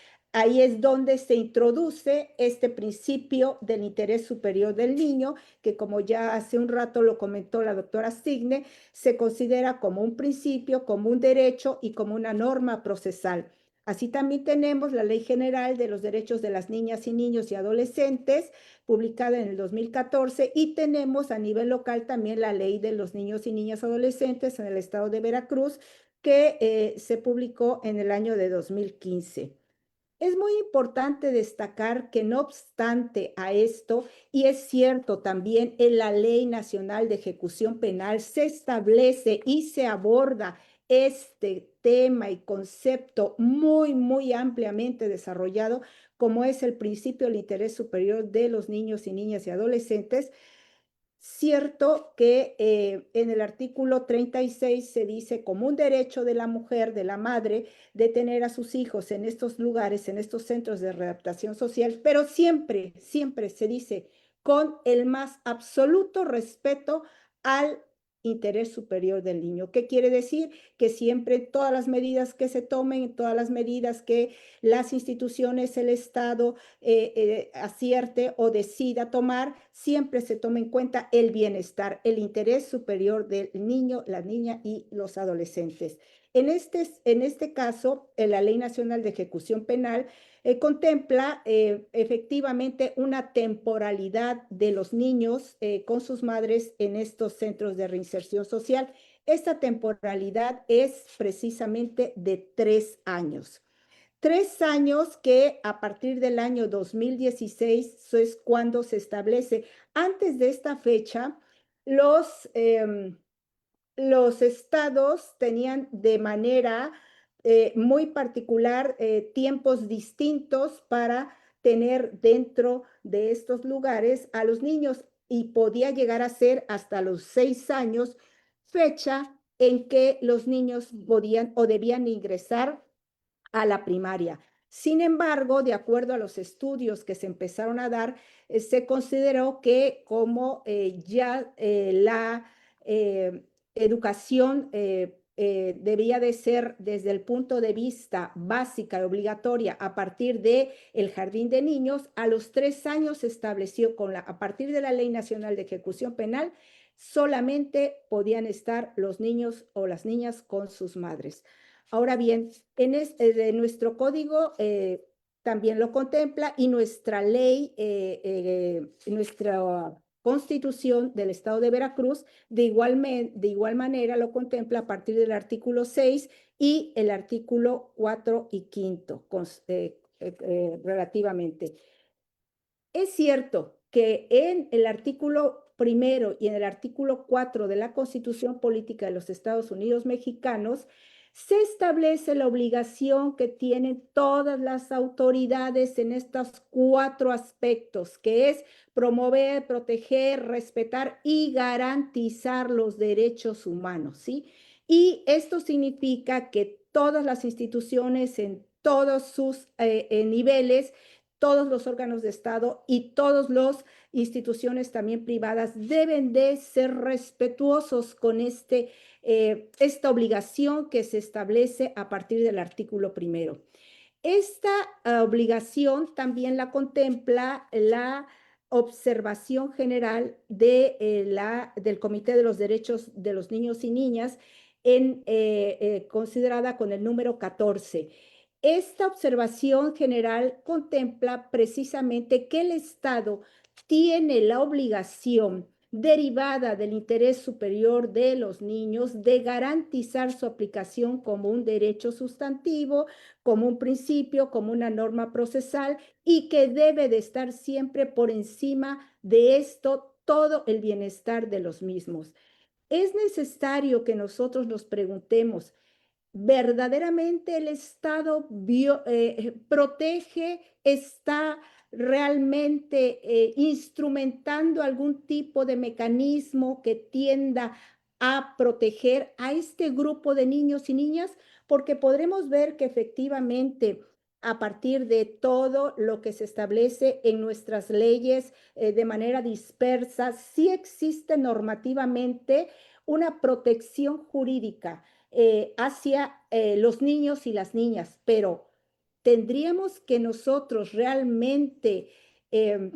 es donde se introduce este principio del interés superior del niño, que como ya hace un rato lo comentó la doctora Signe, se considera como un principio, como un derecho y como una norma procesal. Así también tenemos la Ley General de los Derechos de las Niñas y Niños y Adolescentes, publicada en el 2014, y tenemos a nivel local también la Ley de los Niños y Niñas Adolescentes en el estado de Veracruz, que se publicó en el año de 2015. Es muy importante destacar que no obstante a esto, y es cierto también en la Ley Nacional de Ejecución Penal se establece y se aborda este tema y concepto muy, muy ampliamente desarrollado, como es el principio del interés superior de los niños y niñas y adolescentes. Cierto que en el artículo 36 se dice como un derecho de la mujer, de la madre, de tener a sus hijos en estos lugares, en estos centros de readaptación social, pero siempre, siempre se dice con el más absoluto respeto al interés superior del niño. ¿Qué quiere decir? Que siempre todas las medidas que se tomen, todas las medidas que las instituciones, el Estado, acierte o decida tomar, siempre se tome en cuenta el bienestar, el interés superior del niño, la niña y los adolescentes. En este caso, la Ley Nacional de Ejecución Penal contempla efectivamente una temporalidad de los niños con sus madres en estos centros de reinserción social. Esta temporalidad es precisamente de 3 años. 3 años que a partir del año 2016 es cuando se establece. Antes de esta fecha, los estados tenían de manera muy particular tiempos distintos para tener dentro de estos lugares a los niños, y podía llegar a ser hasta los 6 años, fecha en que los niños podían o debían ingresar a la primaria. Sin embargo, de acuerdo a los estudios que se empezaron a dar, se consideró que como ya la educación debía de ser desde el punto de vista básica y obligatoria a partir del jardín de niños, a los 3 años se estableció a partir de la Ley Nacional de Ejecución Penal, solamente podían estar los niños o las niñas con sus madres. Ahora bien, de nuestro código también lo contempla, y nuestra ley, nuestra Constitución del Estado de Veracruz, de igual manera lo contempla a partir del artículo 6 y el artículo 4 y 5 relativamente. Es cierto que en el artículo 1 y en el artículo 4 de la Constitución Política de los Estados Unidos Mexicanos se establece la obligación que tienen todas las autoridades en estos 4 aspectos, que es promover, proteger, respetar y garantizar los derechos humanos, ¿sí? Y esto significa que todas las instituciones en todos sus niveles, todos los órganos de Estado y todas las instituciones también privadas deben de ser respetuosos con esta obligación que se establece a partir del artículo 1. Esta obligación también la contempla la observación general del Comité de los Derechos de los Niños y Niñas, considerada con el número 14. Esta observación general contempla precisamente que el Estado tiene la obligación derivada del interés superior de los niños de garantizar su aplicación como un derecho sustantivo, como un principio, como una norma procesal, y que debe de estar siempre por encima de esto todo el bienestar de los mismos. Es necesario que nosotros nos preguntemos, ¿verdaderamente el Estado protege, está realmente instrumentando algún tipo de mecanismo que tienda a proteger a este grupo de niños y niñas, porque podremos ver que efectivamente a partir de todo lo que se establece en nuestras leyes de manera dispersa, sí existe normativamente una protección jurídica hacia los niños y las niñas, pero tendríamos que nosotros realmente eh,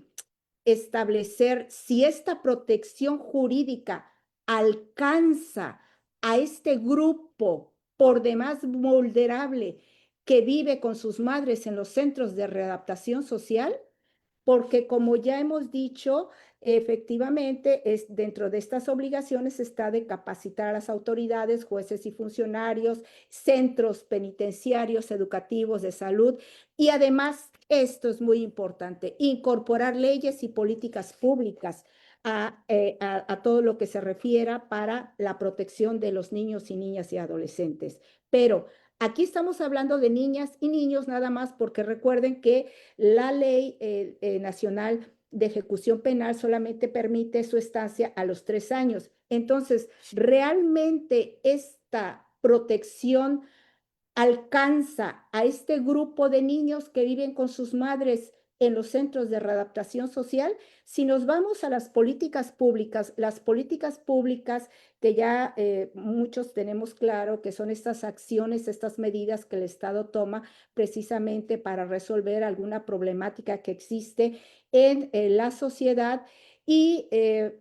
establecer si esta protección jurídica alcanza a este grupo por demás vulnerable que vive con sus madres en los centros de readaptación social, porque como ya hemos dicho, efectivamente, dentro de estas obligaciones está de capacitar a las autoridades, jueces y funcionarios, centros penitenciarios, educativos, de salud, y además, esto es muy importante, incorporar leyes y políticas públicas a todo lo que se refiera para la protección de los niños y niñas y adolescentes. Pero aquí estamos hablando de niñas y niños nada más, porque recuerden que la ley nacional de ejecución penal solamente permite su estancia a los 3 años. Entonces, realmente esta protección alcanza a este grupo de niños que viven con sus madres en los centros de readaptación social. Si nos vamos a las políticas públicas que ya muchos tenemos claro que son estas acciones, estas medidas que el Estado toma precisamente para resolver alguna problemática que existe en la sociedad. Y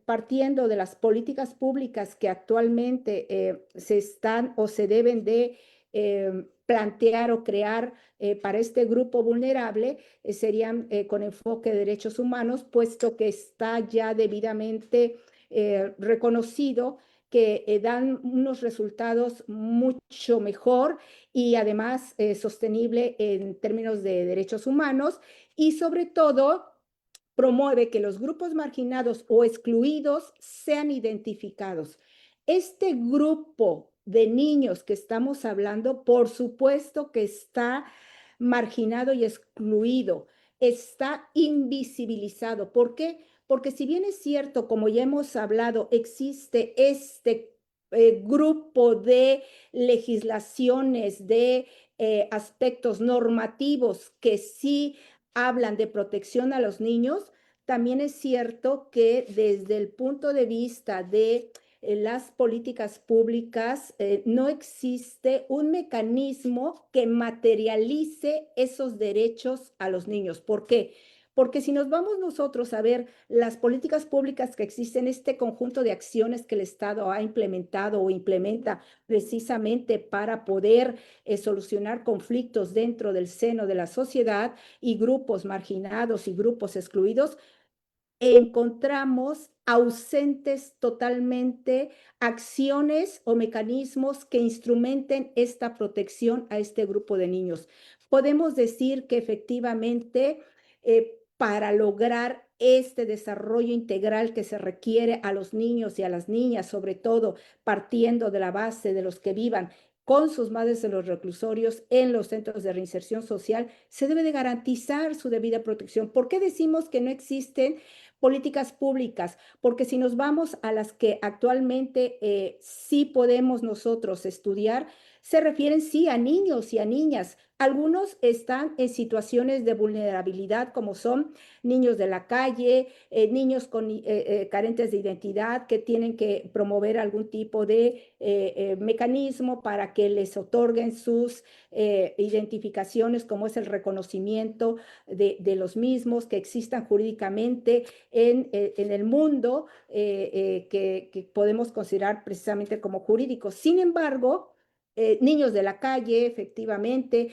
partiendo de las políticas públicas que actualmente se están o se deben de plantear o crear para este grupo vulnerable, serían con enfoque de derechos humanos, puesto que está ya debidamente reconocido que dan unos resultados mucho mejor y además sostenible en términos de derechos humanos, y sobre todo promueve que los grupos marginados o excluidos sean identificados. Este grupo de niños que estamos hablando, por supuesto que está marginado y excluido, está invisibilizado. ¿Por qué? Porque si bien es cierto, como ya hemos hablado, existe este grupo de legislaciones, de aspectos normativos que sí hablan de protección a los niños, también es cierto que desde el punto de vista de las políticas públicas no existe un mecanismo que materialice esos derechos a los niños. ¿Por qué? Porque si nos vamos nosotros a ver las políticas públicas que existen, este conjunto de acciones que el Estado ha implementado o implementa precisamente para poder solucionar conflictos dentro del seno de la sociedad y grupos marginados y grupos excluidos, encontramos ausentes totalmente acciones o mecanismos que instrumenten esta protección a este grupo de niños. Podemos decir que efectivamente para lograr este desarrollo integral que se requiere a los niños y a las niñas, sobre todo partiendo de la base de los que vivan con sus madres en los reclusorios, en los centros de reinserción social, se debe de garantizar su debida protección. ¿Por qué decimos que no existen políticas públicas? Porque si nos vamos a las que actualmente sí podemos nosotros estudiar, se refieren sí a niños y a niñas. Algunos están en situaciones de vulnerabilidad, como son niños de la calle, niños carentes de identidad, que tienen que promover algún tipo de mecanismo para que les otorguen sus identificaciones, como es el reconocimiento de los mismos, que existan jurídicamente en el mundo, que podemos considerar precisamente como jurídicos. Sin embargo, niños de la calle, efectivamente,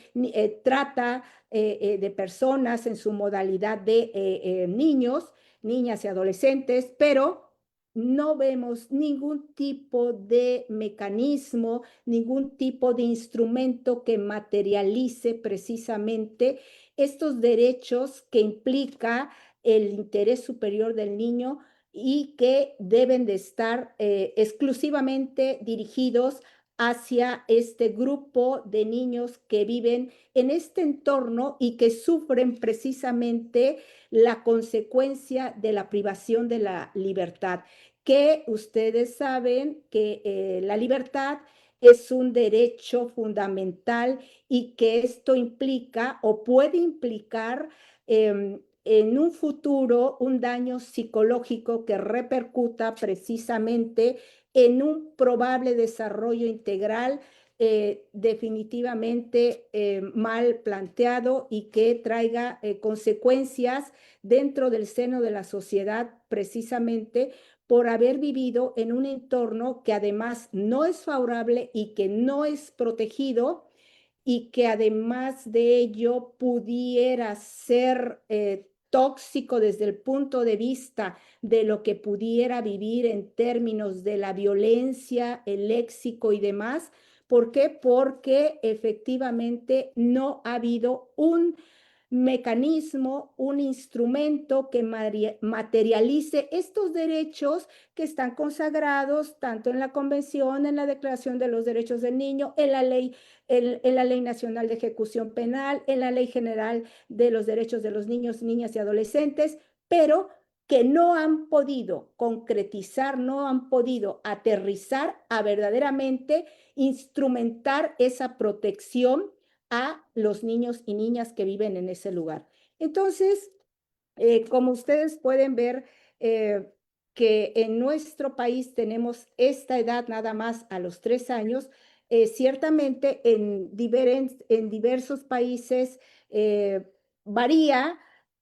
trata de personas en su modalidad de niños, niñas y adolescentes, pero no vemos ningún tipo de mecanismo, ningún tipo de instrumento que materialice precisamente estos derechos que implica el interés superior del niño y que deben de estar exclusivamente dirigidos hacia este grupo de niños que viven en este entorno y que sufren precisamente la consecuencia de la privación de la libertad. que ustedes saben que la libertad es un derecho fundamental y que esto implica o puede implicar en un futuro un daño psicológico que repercuta precisamente en un probable desarrollo integral definitivamente mal planteado y que traiga consecuencias dentro del seno de la sociedad precisamente por haber vivido en un entorno que además no es favorable y que no es protegido y que además de ello pudiera ser tóxico desde el punto de vista de lo que pudiera vivir en términos de la violencia, el léxico y demás. ¿Por qué? Porque efectivamente no ha habido un mecanismo, un instrumento que materialice estos derechos que están consagrados tanto en la Convención, en la Declaración de los Derechos del Niño, en la Ley Nacional de Ejecución Penal, en la Ley General de los Derechos de los Niños, Niñas y Adolescentes, pero que no han podido concretizar, no han podido aterrizar a verdaderamente instrumentar esa protección a los niños y niñas que viven en ese lugar. Entonces, como ustedes pueden ver, que en nuestro país tenemos esta edad nada más a los 3 años, ciertamente en diversos países varía,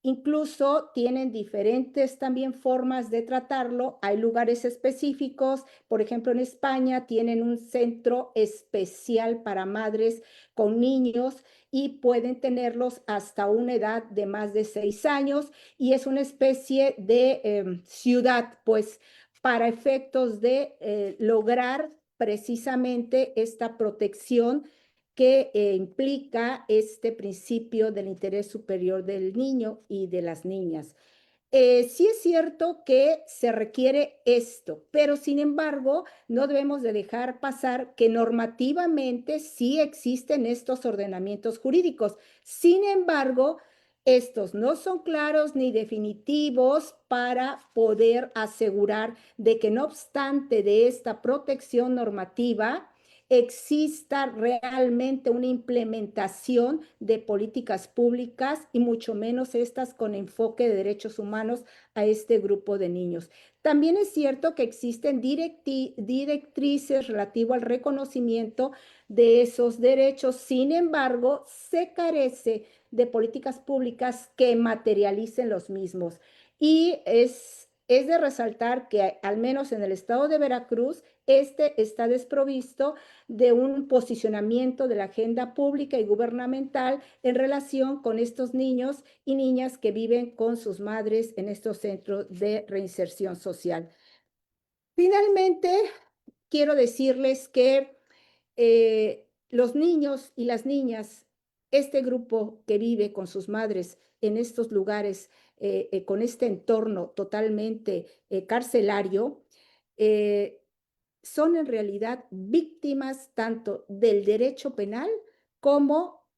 incluso tienen diferentes también formas de tratarlo. Hay lugares específicos, por ejemplo, en España tienen un centro especial para madres con niños y pueden tenerlos hasta una edad de más de 6 años y es una especie de ciudad, pues, para efectos de lograr precisamente esta protección que implica este principio del interés superior del niño y de las niñas. Sí es cierto que se requiere esto, pero sin embargo, no debemos de dejar pasar que normativamente sí existen estos ordenamientos jurídicos. Sin embargo, estos no son claros ni definitivos para poder asegurar de que no obstante de esta protección normativa, exista realmente una implementación de políticas públicas y mucho menos estas con enfoque de derechos humanos a este grupo de niños. También es cierto que existen directrices relativo al reconocimiento de esos derechos, sin embargo, se carece de políticas públicas que materialicen los mismos. Y es de resaltar que al menos en el estado de Veracruz, este está desprovisto de un posicionamiento de la agenda pública y gubernamental en relación con estos niños y niñas que viven con sus madres en estos centros de reinserción social. Finalmente, quiero decirles que los niños y las niñas, este grupo que vive con sus madres en estos lugares, con este entorno totalmente carcelario, son en realidad víctimas tanto del derecho penal como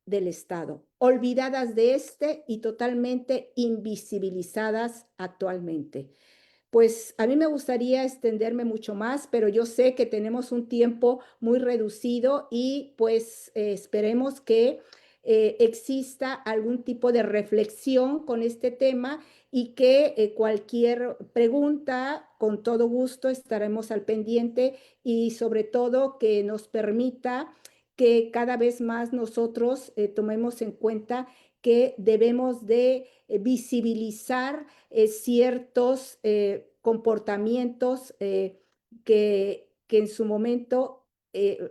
del Estado, olvidadas de este y totalmente invisibilizadas actualmente. Pues a mí me gustaría extenderme mucho más, pero yo sé que tenemos un tiempo muy reducido y pues esperemos que exista algún tipo de reflexión con este tema y que cualquier pregunta, con todo gusto estaremos al pendiente y sobre todo que nos permita que cada vez más nosotros tomemos en cuenta que debemos de visibilizar ciertos comportamientos que en su momento,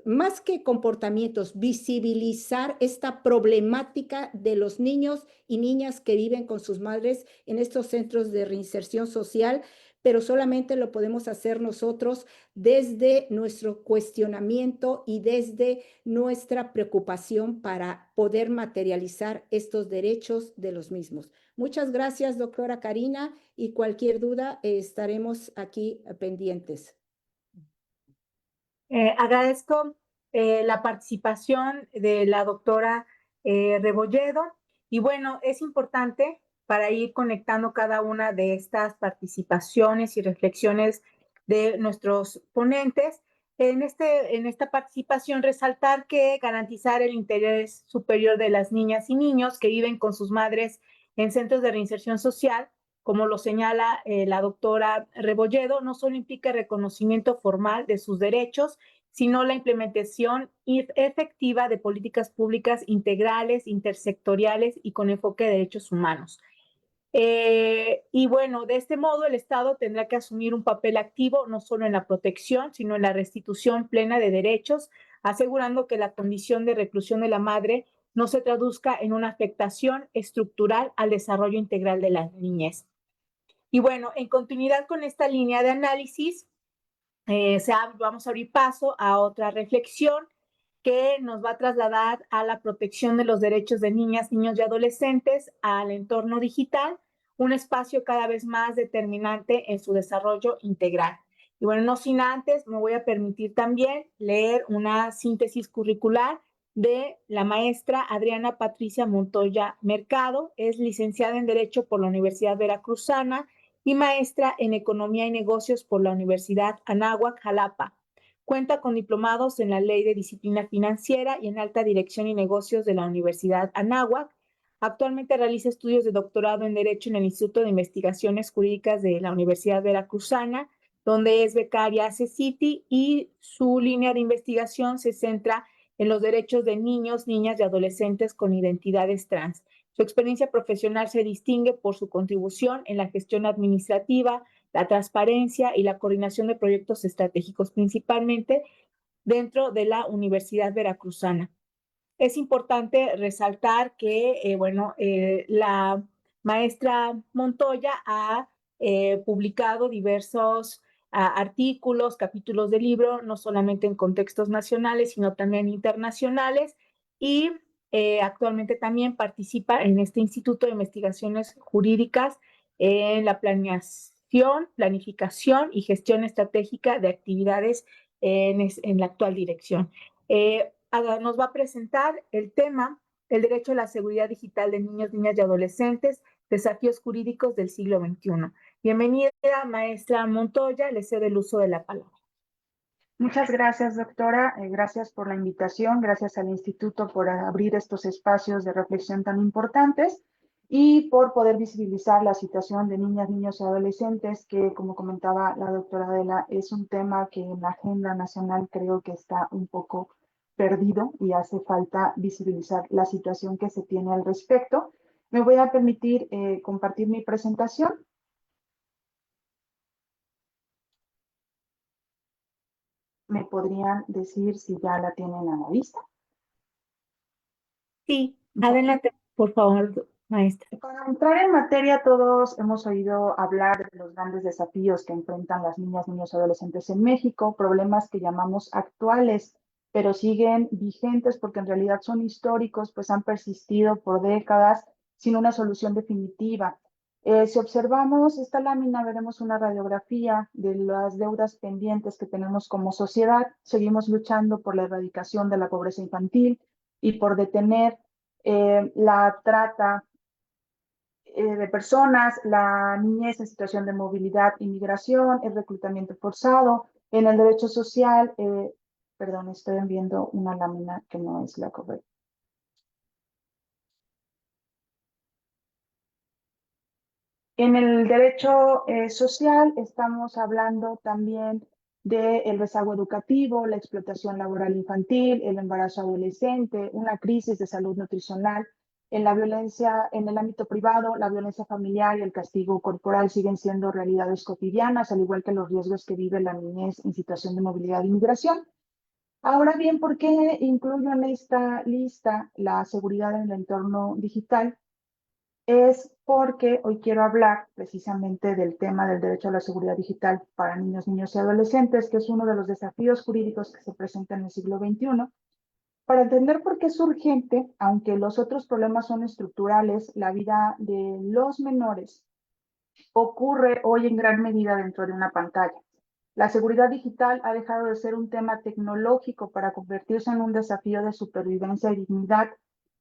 más que comportamientos, visibilizar esta problemática de los niños y niñas que viven con sus madres en estos centros de reinserción social, pero solamente lo podemos hacer nosotros desde nuestro cuestionamiento y desde nuestra preocupación para poder materializar estos derechos de los mismos. Muchas gracias, doctora Karina, y cualquier duda estaremos aquí pendientes. Agradezco la participación de la doctora Rebolledo y bueno, es importante para ir conectando cada una de estas participaciones y reflexiones de nuestros ponentes. En esta participación, resaltar que garantizar el interés superior de las niñas y niños que viven con sus madres en centros de reinserción social, como lo señala la doctora Rebolledo, no solo implica reconocimiento formal de sus derechos, sino la implementación efectiva de políticas públicas integrales, intersectoriales y con enfoque de derechos humanos. Y bueno, de este modo el Estado tendrá que asumir un papel activo no solo en la protección, sino en la restitución plena de derechos, asegurando que la condición de reclusión de la madre no se traduzca en una afectación estructural al desarrollo integral de la niñez. Y bueno, en continuidad con esta línea de análisis, vamos a abrir paso a otra reflexión que nos va a trasladar a la protección de los derechos de niñas, niños y adolescentes al entorno digital, un espacio cada vez más determinante en su desarrollo integral. Y bueno, no sin antes, me voy a permitir también leer una síntesis curricular de la maestra Adriana Patricia Montoya Mercado. Es licenciada en Derecho por la Universidad Veracruzana y maestra en Economía y Negocios por la Universidad Anáhuac, Jalapa. Cuenta con diplomados en la Ley de Disciplina Financiera y en Alta Dirección y Negocios de la Universidad Anáhuac. Actualmente realiza estudios de doctorado en Derecho en el Instituto de Investigaciones Jurídicas de la Universidad Veracruzana, donde es becaria CECITI, y su línea de investigación se centra en los derechos de niños, niñas y adolescentes con identidades trans. Su experiencia profesional se distingue por su contribución en la gestión administrativa, la transparencia y la coordinación de proyectos estratégicos, principalmente dentro de la Universidad Veracruzana. Es importante resaltar que, la maestra Montoya ha publicado diversos artículos, capítulos de libro, no solamente en contextos nacionales, sino también internacionales, y actualmente también participa en este Instituto de Investigaciones Jurídicas en la planeación, planificación y gestión estratégica de actividades en la actual dirección. Nos va a presentar el tema, el derecho a la seguridad digital de niños, niñas y adolescentes, desafíos jurídicos del siglo XXI. Bienvenida, maestra Montoya, le cedo el uso de la palabra. Muchas gracias, doctora. Gracias por la invitación, gracias al Instituto por abrir estos espacios de reflexión tan importantes y por poder visibilizar la situación de niñas, niños y adolescentes, que, como comentaba la doctora Adela, es un tema que en la agenda nacional creo que está un poco perdido y hace falta visibilizar la situación que se tiene al respecto. Me voy a permitir compartir mi presentación. ¿Me podrían decir si ya la tienen a la vista? Sí, adelante, por favor, maestra. Para entrar en materia, todos hemos oído hablar de los grandes desafíos que enfrentan las niñas, niños y adolescentes en México, problemas que llamamos actuales, pero siguen vigentes porque en realidad son históricos, pues han persistido por décadas sin una solución definitiva. Si observamos esta lámina, veremos una radiografía de las deudas pendientes que tenemos como sociedad. Seguimos luchando por la erradicación de la pobreza infantil y por detener la trata de personas, la niñez en situación de movilidad y migración, el reclutamiento forzado, en el derecho social, perdón, estoy viendo una lámina que no es la correcta. En el derecho social estamos hablando también del rezago educativo, la explotación laboral infantil, el embarazo adolescente, una crisis de salud nutricional. En la violencia en el ámbito privado, la violencia familiar y el castigo corporal siguen siendo realidades cotidianas, al igual que los riesgos que vive la niñez en situación de movilidad y migración. Ahora bien, ¿por qué incluyo en esta lista la seguridad en el entorno digital? Es porque hoy quiero hablar precisamente del tema del derecho a la seguridad digital para niños, niños y adolescentes, que es uno de los desafíos jurídicos que se presentan en el siglo XXI. Para entender por qué es urgente, aunque los otros problemas son estructurales, la vida de los menores ocurre hoy en gran medida dentro de una pantalla. La seguridad digital ha dejado de ser un tema tecnológico para convertirse en un desafío de supervivencia y dignidad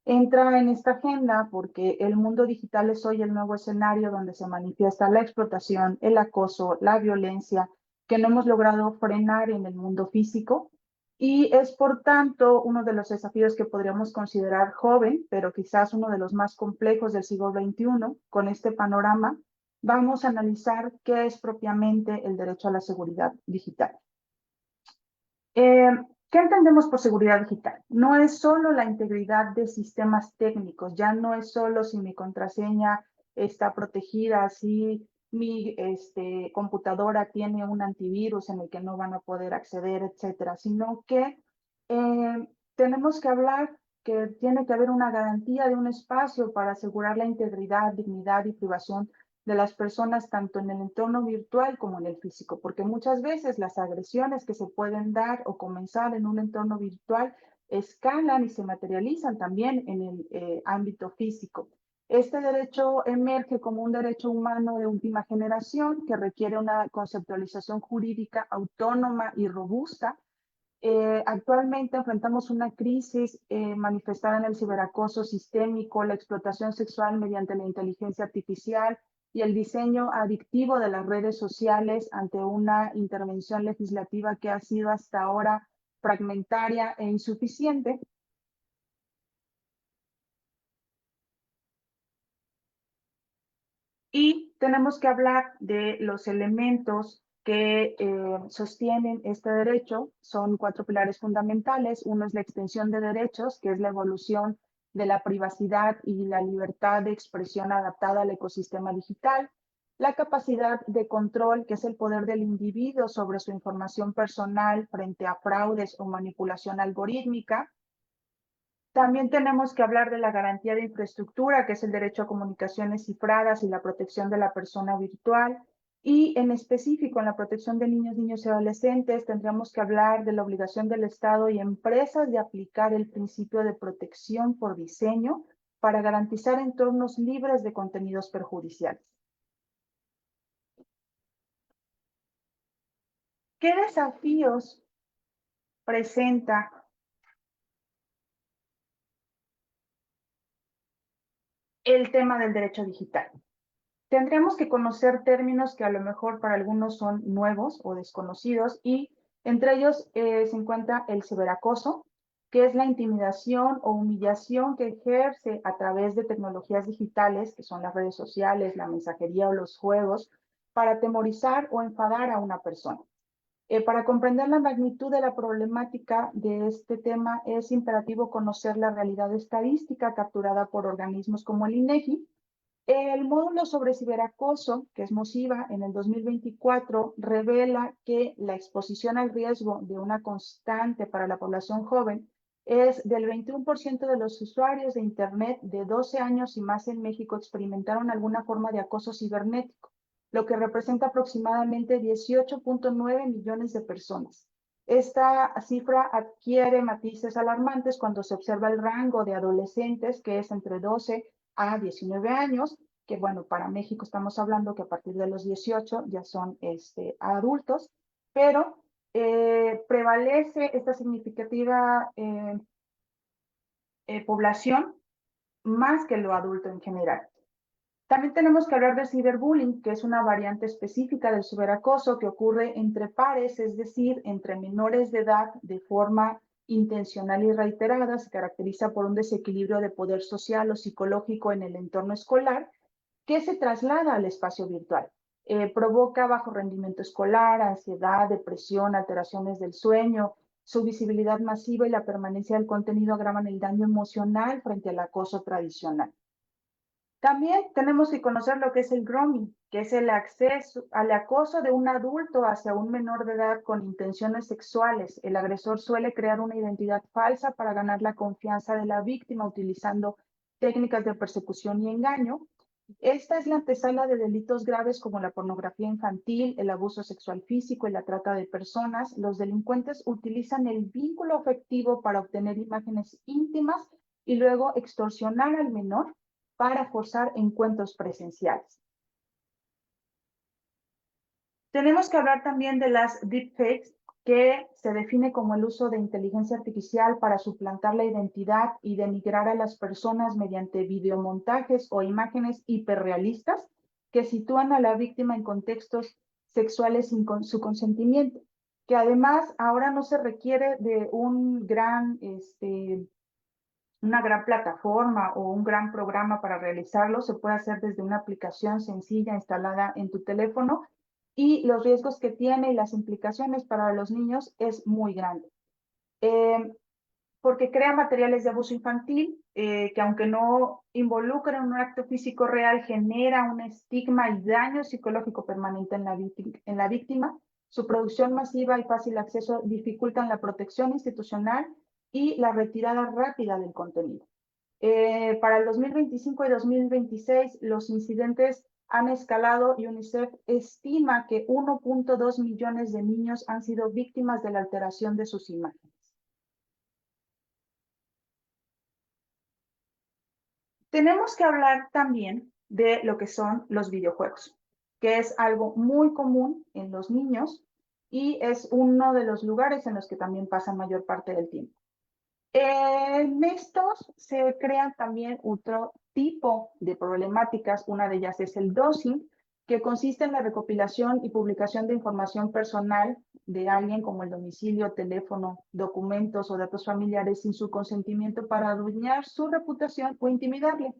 entra en esta agenda porque el mundo digital es hoy el nuevo escenario donde se manifiesta la explotación, el acoso, la violencia, que no hemos logrado frenar en el mundo físico. Y es, por tanto, uno de los desafíos que podríamos considerar joven, pero quizás uno de los más complejos del siglo XXI. Con este panorama, vamos a analizar qué es propiamente el derecho a la seguridad digital. ¿Qué entendemos por seguridad digital? No es solo la integridad de sistemas técnicos, ya no es solo si mi contraseña está protegida, si mi computadora tiene un antivirus en el que no van a poder acceder, etcétera, sino que tenemos que hablar que tiene que haber una garantía de un espacio para asegurar la integridad, dignidad y privación de las personas tanto en el entorno virtual como en el físico, porque muchas veces las agresiones que se pueden dar o comenzar en un entorno virtual escalan y se materializan también en el ámbito físico. Este derecho emerge como un derecho humano de última generación que requiere una conceptualización jurídica autónoma y robusta. Actualmente enfrentamos una crisis manifestada en el ciberacoso sistémico, la explotación sexual mediante la inteligencia artificial y el diseño adictivo de las redes sociales ante una intervención legislativa que ha sido hasta ahora fragmentaria e insuficiente. Y tenemos que hablar de los elementos que sostienen este derecho. Son 4 pilares fundamentales. Uno es la extensión de derechos, que es la evolución de la privacidad y la libertad de expresión adaptada al ecosistema digital. La capacidad de control, que es el poder del individuo sobre su información personal frente a fraudes o manipulación algorítmica. También tenemos que hablar de la garantía de infraestructura, que es el derecho a comunicaciones cifradas y la protección de la persona virtual. Y en específico, en la protección de niños, niños y adolescentes, tendríamos que hablar de la obligación del Estado y empresas de aplicar el principio de protección por diseño para garantizar entornos libres de contenidos perjudiciales. ¿Qué desafíos presenta el tema del derecho digital? Tendríamos que conocer términos que a lo mejor para algunos son nuevos o desconocidos y entre ellos se encuentra el ciberacoso, que es la intimidación o humillación que ejerce a través de tecnologías digitales, que son las redes sociales, la mensajería o los juegos, para atemorizar o enfadar a una persona. Para comprender la magnitud de la problemática de este tema es imperativo conocer la realidad estadística capturada por organismos como el INEGI. El módulo sobre ciberacoso, que es MOCIVA, en el 2024, revela que la exposición al riesgo de una constante para la población joven es del 21% de los usuarios de Internet de 12 años y más en México experimentaron alguna forma de acoso cibernético, lo que representa aproximadamente 18.9 millones de personas. Esta cifra adquiere matices alarmantes cuando se observa el rango de adolescentes, que es entre 12 a 19 años, que bueno, para México estamos hablando que a partir de los 18 ya son adultos, pero prevalece esta significativa población más que lo adulto en general. También tenemos que hablar del ciberbullying, que es una variante específica del ciberacoso que ocurre entre pares, es decir, entre menores de edad de forma intencional y reiterada. Se caracteriza por un desequilibrio de poder social o psicológico en el entorno escolar que se traslada al espacio virtual. Provoca bajo rendimiento escolar, ansiedad, depresión, alteraciones del sueño. Su visibilidad masiva y la permanencia del contenido agravan el daño emocional frente al acoso tradicional. También tenemos que conocer lo que es el grooming, que es el acceso al acoso de un adulto hacia un menor de edad con intenciones sexuales. El agresor suele crear una identidad falsa para ganar la confianza de la víctima utilizando técnicas de persecución y engaño. Esta es la antesala de delitos graves como la pornografía infantil, el abuso sexual físico y la trata de personas. Los delincuentes utilizan el vínculo afectivo para obtener imágenes íntimas y luego extorsionar al menor para forzar encuentros presenciales. Tenemos que hablar también de las deepfakes, que se define como el uso de inteligencia artificial para suplantar la identidad y denigrar a las personas mediante videomontajes o imágenes hiperrealistas que sitúan a la víctima en contextos sexuales sin su consentimiento, que además ahora no se requiere de una gran plataforma o un gran programa para realizarlo, se puede hacer desde una aplicación sencilla instalada en tu teléfono, y los riesgos que tiene y las implicaciones para los niños es muy grande. Porque crea materiales de abuso infantil que, aunque no involucran un acto físico real, genera un estigma y daño psicológico permanente en la víctima. Su producción masiva y fácil acceso dificultan la protección institucional y la retirada rápida del contenido. Para el 2025 y 2026, los incidentes han escalado y UNICEF estima que 1.2 millones de niños han sido víctimas de la alteración de sus imágenes. Tenemos que hablar también de lo que son los videojuegos, que es algo muy común en los niños y es uno de los lugares en los que también pasan mayor parte del tiempo. En estos se crean también otro tipo de problemáticas. Una de ellas es el dosing, que consiste en la recopilación y publicación de información personal de alguien, como el domicilio, teléfono, documentos o datos familiares, sin su consentimiento, para adueñar su reputación o intimidarle.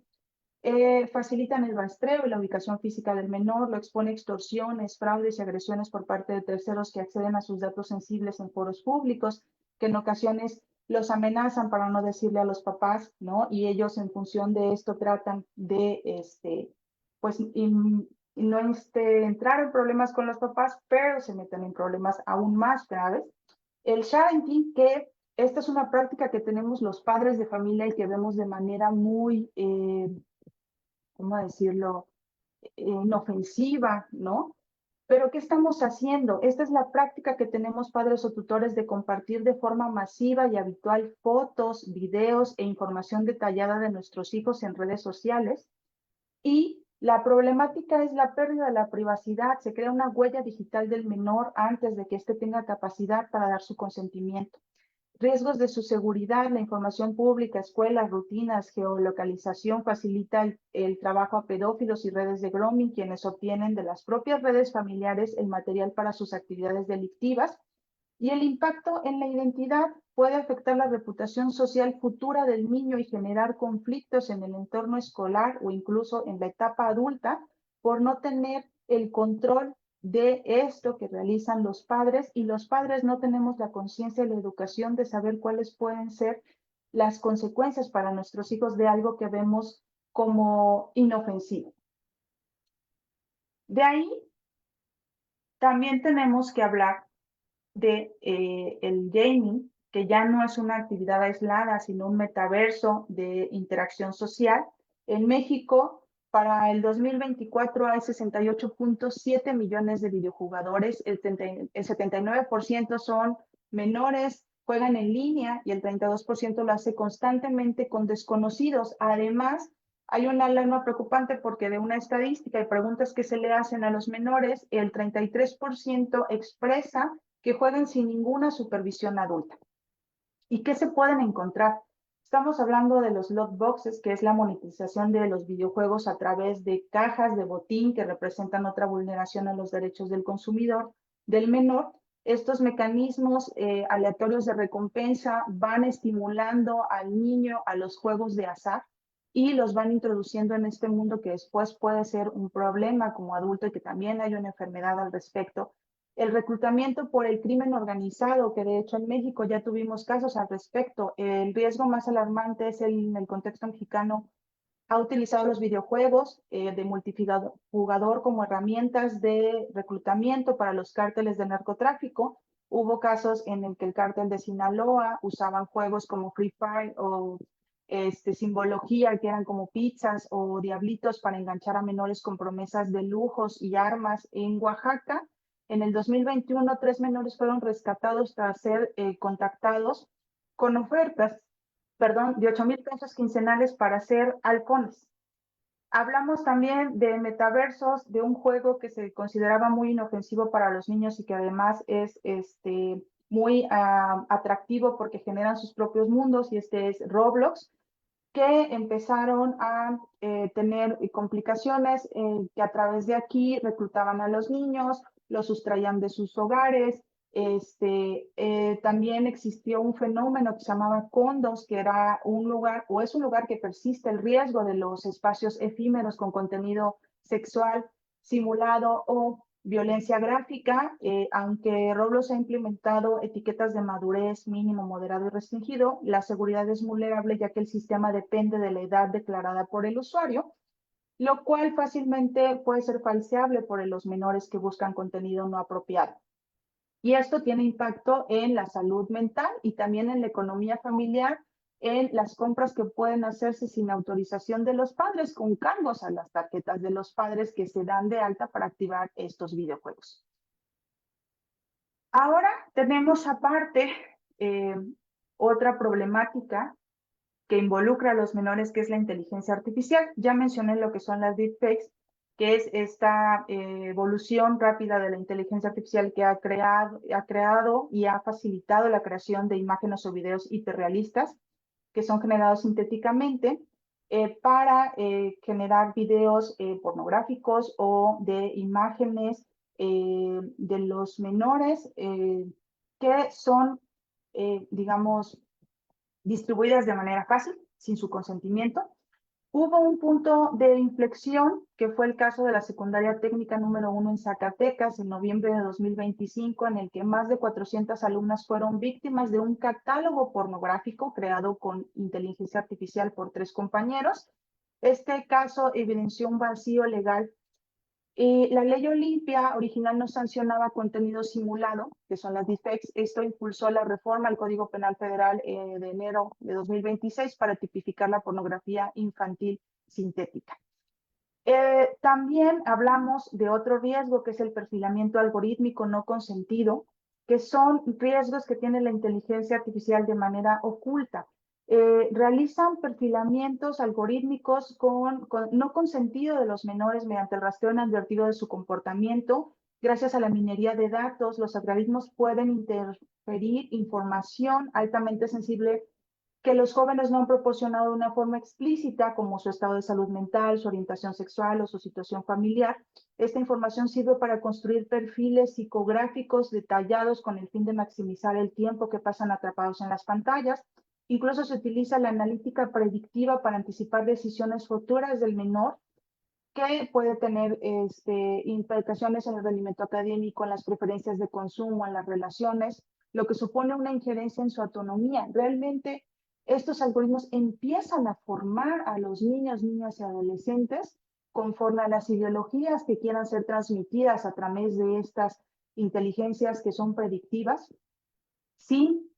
Facilitan el rastreo y la ubicación física del menor, lo expone a extorsiones, fraudes y agresiones por parte de terceros que acceden a sus datos sensibles en foros públicos, que en ocasiones los amenazan para no decirle a los papás, ¿no? Y ellos, en función de esto, tratan de pues no entrar en problemas con los papás, pero se meten en problemas aún más graves. El sharing, que esta es una práctica que tenemos los padres de familia y que vemos de manera muy, ¿cómo decirlo?, inofensiva, ¿no? Pero ¿qué estamos haciendo? Esta es la práctica que tenemos padres o tutores de compartir de forma masiva y habitual fotos, videos e información detallada de nuestros hijos en redes sociales. Y la problemática es la pérdida de la privacidad. Se crea una huella digital del menor antes de que éste tenga capacidad para dar su consentimiento. Riesgos de su seguridad, la información pública, escuelas, rutinas, geolocalización facilita el trabajo a pedófilos y redes de grooming, quienes obtienen de las propias redes familiares el material para sus actividades delictivas. Y el impacto en la identidad puede afectar la reputación social futura del niño y generar conflictos en el entorno escolar o incluso en la etapa adulta por no tener el control de esto que realizan los padres, y los padres no tenemos la conciencia y la educación de saber cuáles pueden ser las consecuencias para nuestros hijos de algo que vemos como inofensivo. De ahí también tenemos que hablar de el gaming, que ya no es una actividad aislada, sino un metaverso de interacción social. En México, para el 2024 hay 68.7 millones de videojugadores, el 79% son menores, juegan en línea, y el 32% lo hace constantemente con desconocidos. Además, hay una alarma preocupante porque de una estadística y preguntas que se le hacen a los menores, el 33% expresa que jueguen sin ninguna supervisión adulta. ¿Y qué se pueden encontrar? Estamos hablando de los loot boxes, que es la monetización de los videojuegos a través de cajas de botín que representan otra vulneración a los derechos del consumidor, del menor. Estos mecanismos aleatorios de recompensa van estimulando al niño a los juegos de azar y los van introduciendo en este mundo que después puede ser un problema como adulto, y que también hay una enfermedad al respecto. El reclutamiento por el crimen organizado, que de hecho en México ya tuvimos casos al respecto. El riesgo más alarmante es en el contexto mexicano. Ha utilizado los videojuegos de multijugador como herramientas de reclutamiento para los cárteles de narcotráfico. Hubo casos en el que el cártel de Sinaloa usaban juegos como Free Fire o simbología, que eran como pizzas o diablitos, para enganchar a menores con promesas de lujos y armas. En Oaxaca, en el 2021, 3 menores fueron rescatados tras ser contactados con ofertas, de 8,000 pesos quincenales para ser halcones. Hablamos también de metaversos, de un juego que se consideraba muy inofensivo para los niños y que además es muy atractivo porque generan sus propios mundos, y este es Roblox, que empezaron a tener complicaciones, que a través de aquí reclutaban a los niños, los sustraían de sus hogares. También existió un fenómeno que se llamaba condos, que era un lugar, o es un lugar que persiste el riesgo de los espacios efímeros con contenido sexual simulado o violencia gráfica, aunque Roblox ha implementado etiquetas de madurez mínimo, moderado y restringido, la seguridad es vulnerable ya que el sistema depende de la edad declarada por el usuario, lo cual fácilmente puede ser falseable por los menores que buscan contenido no apropiado. Y esto tiene impacto en la salud mental y también en la economía familiar, en las compras que pueden hacerse sin autorización de los padres, con cargos a las tarjetas de los padres que se dan de alta para activar estos videojuegos. Ahora tenemos aparte otra problemática que involucra a los menores, que es la inteligencia artificial. Ya mencioné lo que son las deepfakes, que es esta evolución rápida de la inteligencia artificial que ha creado y ha facilitado la creación de imágenes o videos hiperrealistas que son generados sintéticamente para generar videos pornográficos o de imágenes de los menores que son, digamos, distribuidas de manera fácil, sin su consentimiento. Hubo un punto de inflexión, que fue el caso de la secundaria técnica número 1 en Zacatecas en noviembre de 2025, en el que más de 400 alumnas fueron víctimas de un catálogo pornográfico creado con inteligencia artificial por 3 compañeros. Este caso evidenció un vacío legal. La ley Olimpia original no sancionaba contenido simulado, que son las deepfakes. Esto impulsó la reforma al Código Penal Federal de enero de 2026 para tipificar la pornografía infantil sintética. También hablamos de otro riesgo, que es el perfilamiento algorítmico no consentido, que son riesgos que tiene la inteligencia artificial de manera oculta. Realizan perfilamientos algorítmicos no consentido de los menores mediante el rastreo inadvertido de su comportamiento. Gracias a la minería de datos, los algoritmos pueden interferir información altamente sensible que los jóvenes no han proporcionado de una forma explícita, como su estado de salud mental, su orientación sexual o su situación familiar. Esta información sirve para construir perfiles psicográficos detallados con el fin de maximizar el tiempo que pasan atrapados en las pantallas. Incluso se utiliza la analítica predictiva para anticipar decisiones futuras del menor, que puede tener implicaciones en el rendimiento académico, en las preferencias de consumo, en las relaciones, lo que supone una injerencia en su autonomía. Realmente, estos algoritmos empiezan a formar a los niños, niñas y adolescentes conforme a las ideologías que quieran ser transmitidas a través de estas inteligencias que son predictivas, sin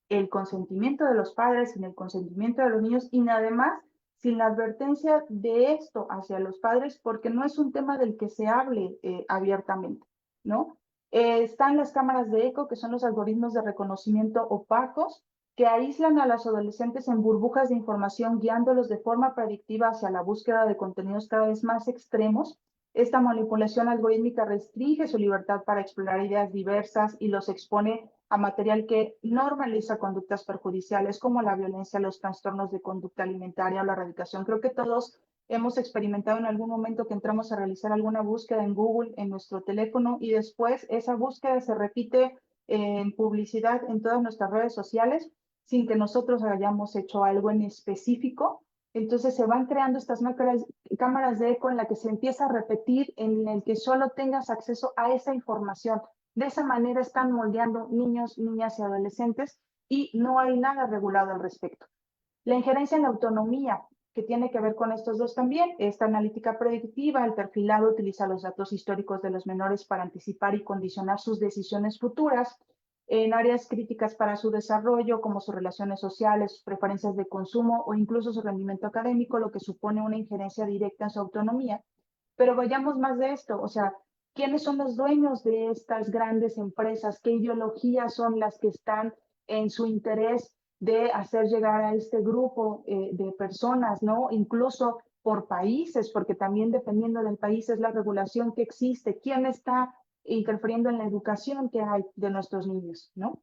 el consentimiento de los padres, sin el consentimiento de los niños, y además sin la advertencia de esto hacia los padres, porque no es un tema del que se hable abiertamente, ¿no? Están las cámaras de eco, que son los algoritmos de reconocimiento opacos, que aíslan a los adolescentes en burbujas de información, guiándolos de forma predictiva hacia la búsqueda de contenidos cada vez más extremos. Esta manipulación algorítmica restringe su libertad para explorar ideas diversas y los expone a material que normaliza conductas perjudiciales como la violencia, los trastornos de conducta alimentaria o la erradicación. Creo que todos hemos experimentado en algún momento que entramos a realizar alguna búsqueda en Google, en nuestro teléfono, y después esa búsqueda se repite en publicidad en todas nuestras redes sociales sin que nosotros hayamos hecho algo en específico. Entonces se van creando estas cámaras de eco en la que se empieza a repetir, en el que solo tengas acceso a esa información. De esa manera están moldeando niños, niñas y adolescentes, y no hay nada regulado al respecto. La injerencia en la autonomía, que tiene que ver con estos dos también, esta analítica predictiva, el perfilado utiliza los datos históricos de los menores para anticipar y condicionar sus decisiones futuras en áreas críticas para su desarrollo, como sus relaciones sociales, sus preferencias de consumo o incluso su rendimiento académico, lo que supone una injerencia directa en su autonomía. Pero vayamos más de esto, o sea, ¿quiénes son los dueños de estas grandes empresas? ¿Qué ideologías son las que están en su interés de hacer llegar a este grupo de personas, ¿no? Incluso por países, porque también dependiendo del país es la regulación que existe. ¿Quién está interfiriendo en la educación que hay de nuestros niños, ¿no?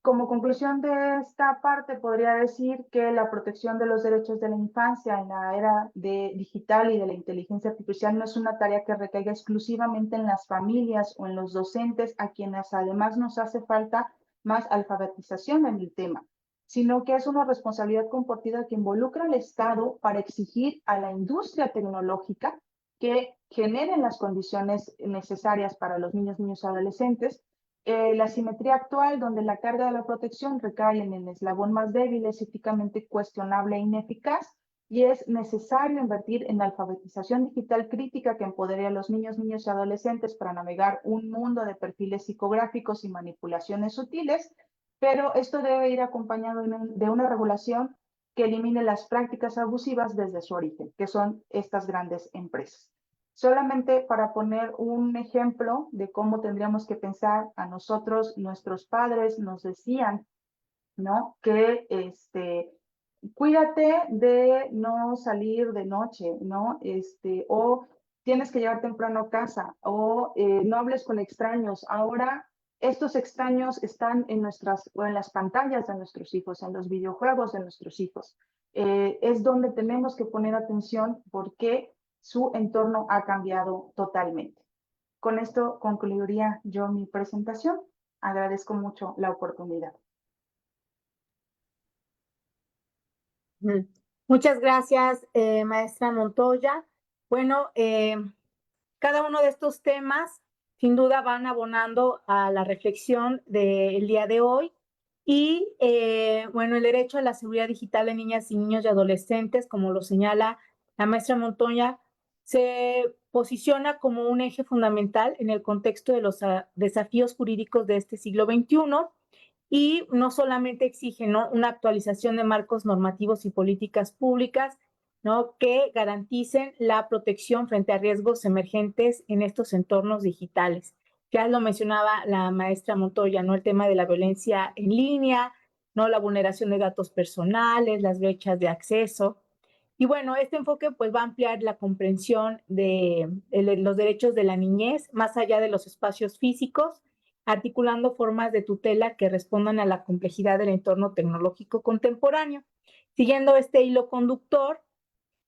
Como conclusión de esta parte, podría decir que la protección de los derechos de la infancia en la era digital y de la inteligencia artificial no es una tarea que recaiga exclusivamente en las familias o en los docentes, a quienes además nos hace falta más alfabetización en el tema, sino que es una responsabilidad compartida que involucra al Estado para exigir a la industria tecnológica que generen las condiciones necesarias para los niños, niños y adolescentes. La simetría actual, donde la carga de la protección recae en el eslabón más débil, es éticamente cuestionable e ineficaz, y es necesario invertir en alfabetización digital crítica que empodere a los niños, niños y adolescentes para navegar un mundo de perfiles psicográficos y manipulaciones sutiles, pero esto debe ir acompañado de una regulación que elimine las prácticas abusivas desde su origen, que son estas grandes empresas. Solamente para poner un ejemplo de cómo tendríamos que pensar, a nosotros, nuestros padres nos decían, ¿no? Que cuídate de no salir de noche, ¿no? O tienes que llegar temprano a casa, o no hables con extraños. Ahora estos extraños están en las pantallas de nuestros hijos, en los videojuegos de nuestros hijos. Es donde tenemos que poner atención porque su entorno ha cambiado totalmente. Con esto concluiría yo mi presentación. Agradezco mucho la oportunidad. Muchas gracias, maestra Montoya. Bueno, cada uno de estos temas sin duda van abonando a la reflexión del día de hoy. Y bueno, el derecho a la seguridad digital de niñas y niños y adolescentes, como lo señala la maestra Montoya, se posiciona como un eje fundamental en el contexto de los desafíos jurídicos de este siglo XXI. Y no solamente exige, ¿no?, una actualización de marcos normativos y políticas públicas, ¿no?, que garanticen la protección frente a riesgos emergentes en estos entornos digitales. Ya lo mencionaba la maestra Montoya, ¿no?, el tema de la violencia en línea, ¿no?, la vulneración de datos personales, las brechas de acceso. Y bueno, este enfoque pues va a ampliar la comprensión de los derechos de la niñez más allá de los espacios físicos, articulando formas de tutela que respondan a la complejidad del entorno tecnológico contemporáneo. Siguiendo este hilo conductor,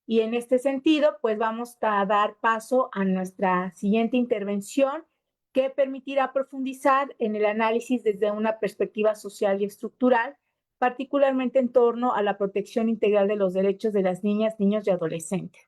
y en este sentido, pues vamos a dar paso a nuestra siguiente intervención, que permitirá profundizar en el análisis desde una perspectiva social y estructural, particularmente en torno a la protección integral de los derechos de las niñas, niños y adolescentes.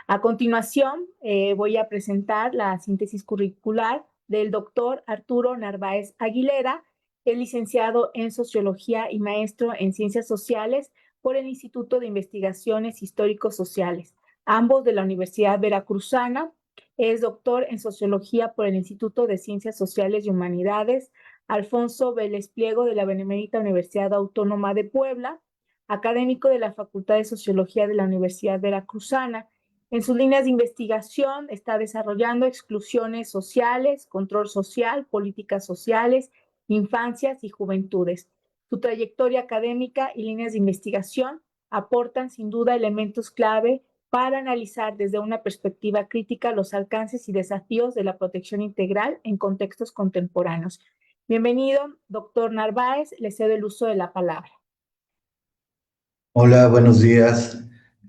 A continuación, voy a presentar la síntesis curricular del doctor Arturo Narváez Aguilera, es licenciado en Sociología y maestro en Ciencias Sociales por el Instituto de Investigaciones Históricos Sociales, ambos de la Universidad Veracruzana. Es doctor en Sociología por el Instituto de Ciencias Sociales y Humanidades Alfonso Vélez Pliego de la Benemérita Universidad Autónoma de Puebla, académico de la Facultad de Sociología de la Universidad Veracruzana. En sus líneas de investigación está desarrollando exclusiones sociales, control social, políticas sociales, infancias y juventudes. Su trayectoria académica y líneas de investigación aportan sin duda elementos clave para analizar desde una perspectiva crítica los alcances y desafíos de la protección integral en contextos contemporáneos. Bienvenido, doctor Narváez, le cedo el uso de la palabra. Hola, buenos días.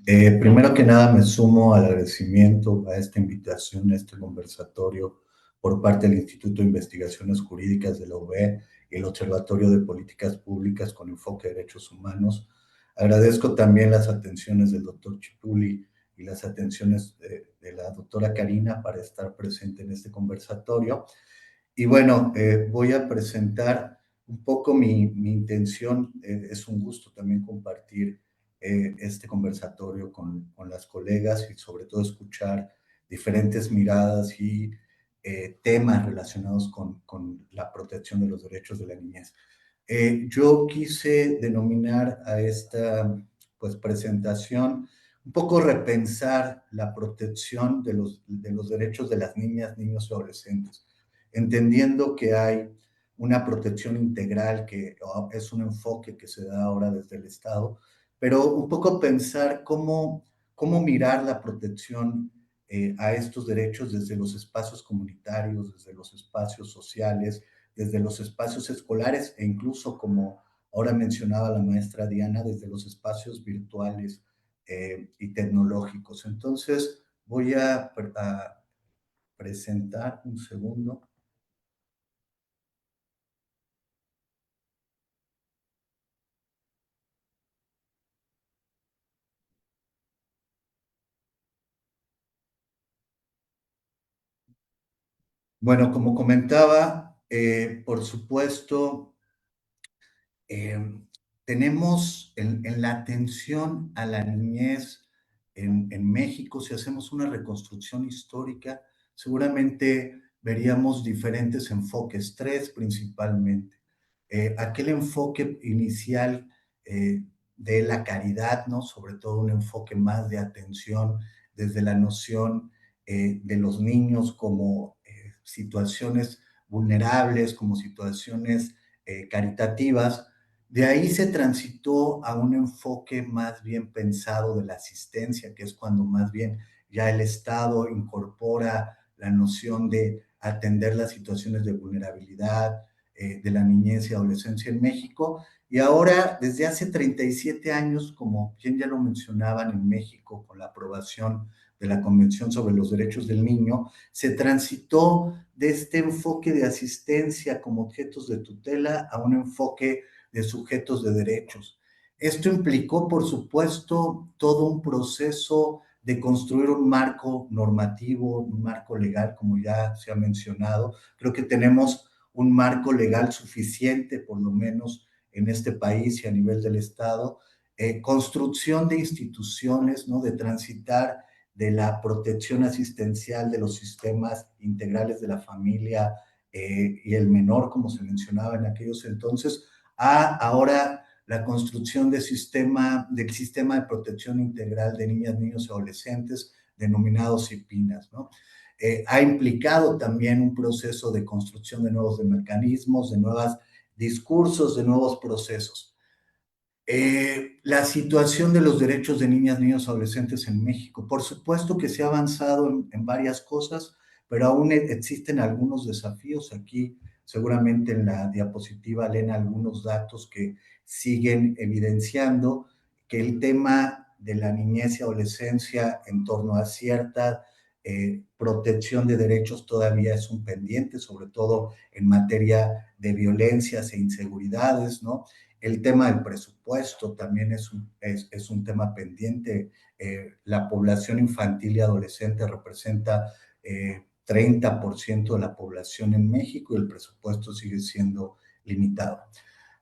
Primero que nada me sumo al agradecimiento a esta invitación, a este conversatorio por parte del Instituto de Investigaciones Jurídicas de la UB y el Observatorio de Políticas Públicas con enfoque de derechos humanos. Agradezco también las atenciones del doctor Chipuli y las atenciones de la doctora Karina para estar presente en este conversatorio. Y bueno, voy a presentar un poco mi intención. Es un gusto también compartir este conversatorio con las colegas y sobre todo escuchar diferentes miradas y temas relacionados con la protección de los derechos de la niñez. Yo quise denominar a esta pues, presentación un poco repensar la protección de los derechos de las niñas, niños y adolescentes, entendiendo que hay una protección integral que es un enfoque que se da ahora desde el Estado, pero un poco pensar cómo mirar la protección a estos derechos desde los espacios comunitarios, desde los espacios sociales, desde los espacios escolares e incluso, como ahora mencionaba la maestra Diana, desde los espacios virtuales y tecnológicos. Entonces, voy a presentar un segundo. Bueno, como comentaba, por supuesto, tenemos en la atención a la niñez en México, si hacemos una reconstrucción histórica, seguramente veríamos diferentes enfoques, tres principalmente. Aquel enfoque inicial de la caridad, ¿no? Sobre todo un enfoque más de atención desde la noción de los niños como situaciones vulnerables, como situaciones caritativas. De ahí se transitó a un enfoque más bien pensado de la asistencia, que es cuando más bien ya el Estado incorpora la noción de atender las situaciones de vulnerabilidad de la niñez y adolescencia en México. Y ahora, desde hace 37 años, como bien ya lo mencionaban en México, con la aprobación de la Convención sobre los Derechos del Niño, se transitó de este enfoque de asistencia como objetos de tutela a un enfoque de sujetos de derechos. Esto implicó, por supuesto, todo un proceso de construir un marco normativo, un marco legal, como ya se ha mencionado. Creo que tenemos un marco legal suficiente, por lo menos en este país y a nivel del Estado. Construcción de instituciones, ¿no? De transitar de la protección asistencial de los sistemas integrales de la familia y el menor, como se mencionaba en aquellos entonces, a ahora la construcción del sistema de protección integral de niñas, niños y adolescentes, denominados CIPINAS, ¿no? Ha implicado también un proceso de construcción de nuevos mecanismos, de nuevos discursos, de nuevos procesos. La situación de los derechos de niñas, niños, adolescentes en México. Por supuesto que se ha avanzado en varias cosas, pero aún existen algunos desafíos. Aquí seguramente en la diapositiva leen algunos datos que siguen evidenciando que el tema de la niñez y adolescencia en torno a cierta protección de derechos todavía es un pendiente, sobre todo en materia de violencias e inseguridades, ¿no? El tema del presupuesto también es un tema pendiente. La población infantil y adolescente representa 30% de la población en México y el presupuesto sigue siendo limitado.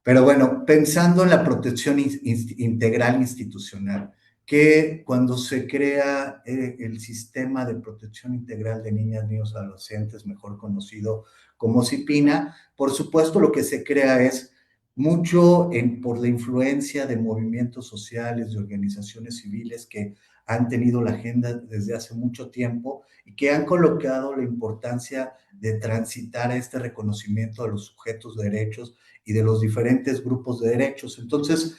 Pero bueno, pensando en la protección integral institucional, que cuando se crea el sistema de protección integral de niñas, niños, adolescentes, mejor conocido como CIPINA, por supuesto lo que se crea es mucho por la influencia de movimientos sociales, de organizaciones civiles que han tenido la agenda desde hace mucho tiempo y que han colocado la importancia de transitar a este reconocimiento de los sujetos de derechos y de los diferentes grupos de derechos. Entonces,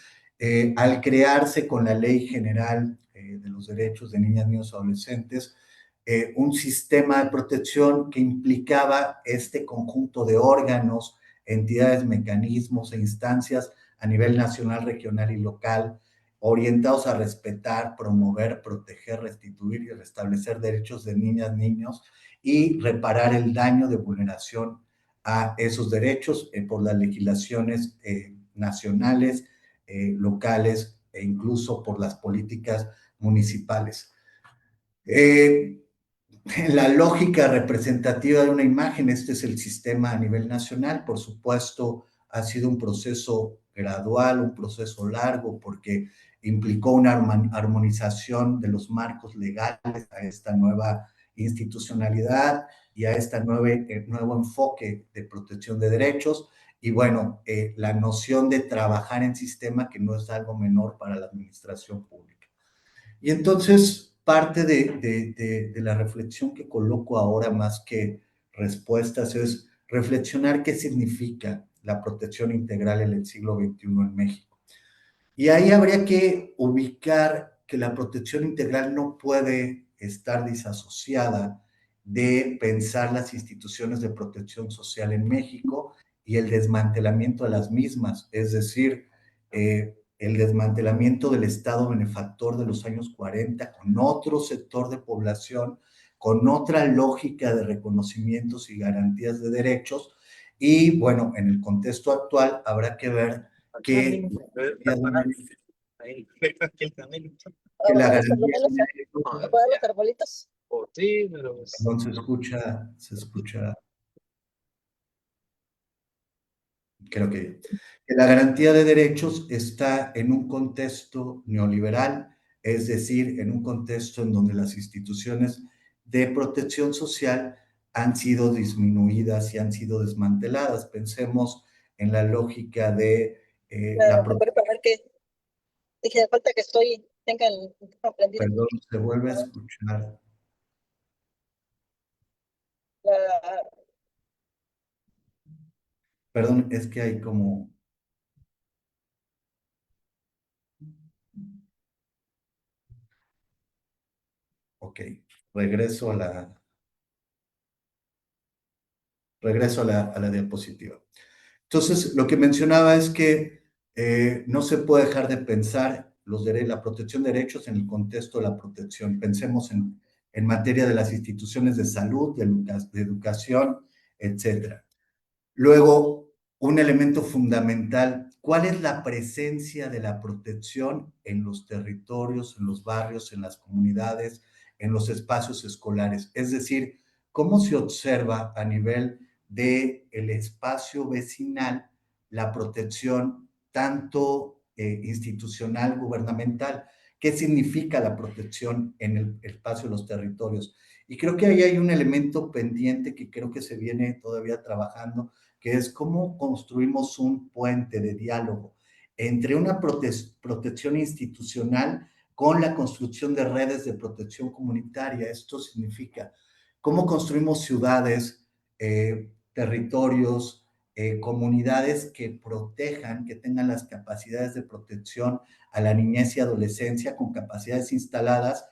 al crearse con la Ley General de los Derechos de Niñas, Niños y Adolescentes, un sistema de protección que implicaba este conjunto de órganos, entidades, mecanismos e instancias a nivel nacional, regional y local, orientados a respetar, promover, proteger, restituir y restablecer derechos de niñas, niños y reparar el daño de vulneración a esos derechos por las legislaciones nacionales, locales e incluso por las políticas municipales. La lógica representativa de una imagen, este es el sistema a nivel nacional, por supuesto, ha sido un proceso gradual, un proceso largo, porque implicó una armonización de los marcos legales a esta nueva institucionalidad y a este nuevo enfoque de protección de derechos. Y bueno, la noción de trabajar en sistema, que no es algo menor para la administración pública. Y entonces, parte de la reflexión que coloco ahora más que respuestas es reflexionar qué significa la protección integral en el siglo XXI en México. Y ahí habría que ubicar que la protección integral no puede estar disasociada de pensar las instituciones de protección social en México y el desmantelamiento de las mismas, es decir, el desmantelamiento del Estado benefactor de los años 40 con otro sector de población, con otra lógica de reconocimientos y garantías de derechos. Y bueno, en el contexto actual habrá que ver que la garantía de derechos, perdón, se escucha, creo que la garantía de derechos está en un contexto neoliberal, es decir, en un contexto en donde las instituciones de protección social han sido disminuidas y han sido desmanteladas. Pensemos en la lógica de la protección. Dije, falta que tenga el micrófono prendido. Perdón, se vuelve a escuchar. Perdón, es que hay como... Ok, regreso a la, a la diapositiva. Entonces, lo que mencionaba es que no se puede dejar de pensar la protección de derechos en el contexto de la protección. Pensemos en materia de las instituciones de salud, de educación, etcétera. Luego, un elemento fundamental, ¿cuál es la presencia de la protección en los territorios, en los barrios, en las comunidades, en los espacios escolares? Es decir, ¿cómo se observa a nivel del espacio vecinal la protección tanto institucional, gubernamental? ¿Qué significa la protección en el espacio de los territorios? Y creo que ahí hay un elemento pendiente que creo que se viene todavía trabajando, que es cómo construimos un puente de diálogo entre una protección institucional con la construcción de redes de protección comunitaria. Esto significa cómo construimos ciudades, territorios, comunidades que protejan, que tengan las capacidades de protección a la niñez y adolescencia con capacidades instaladas,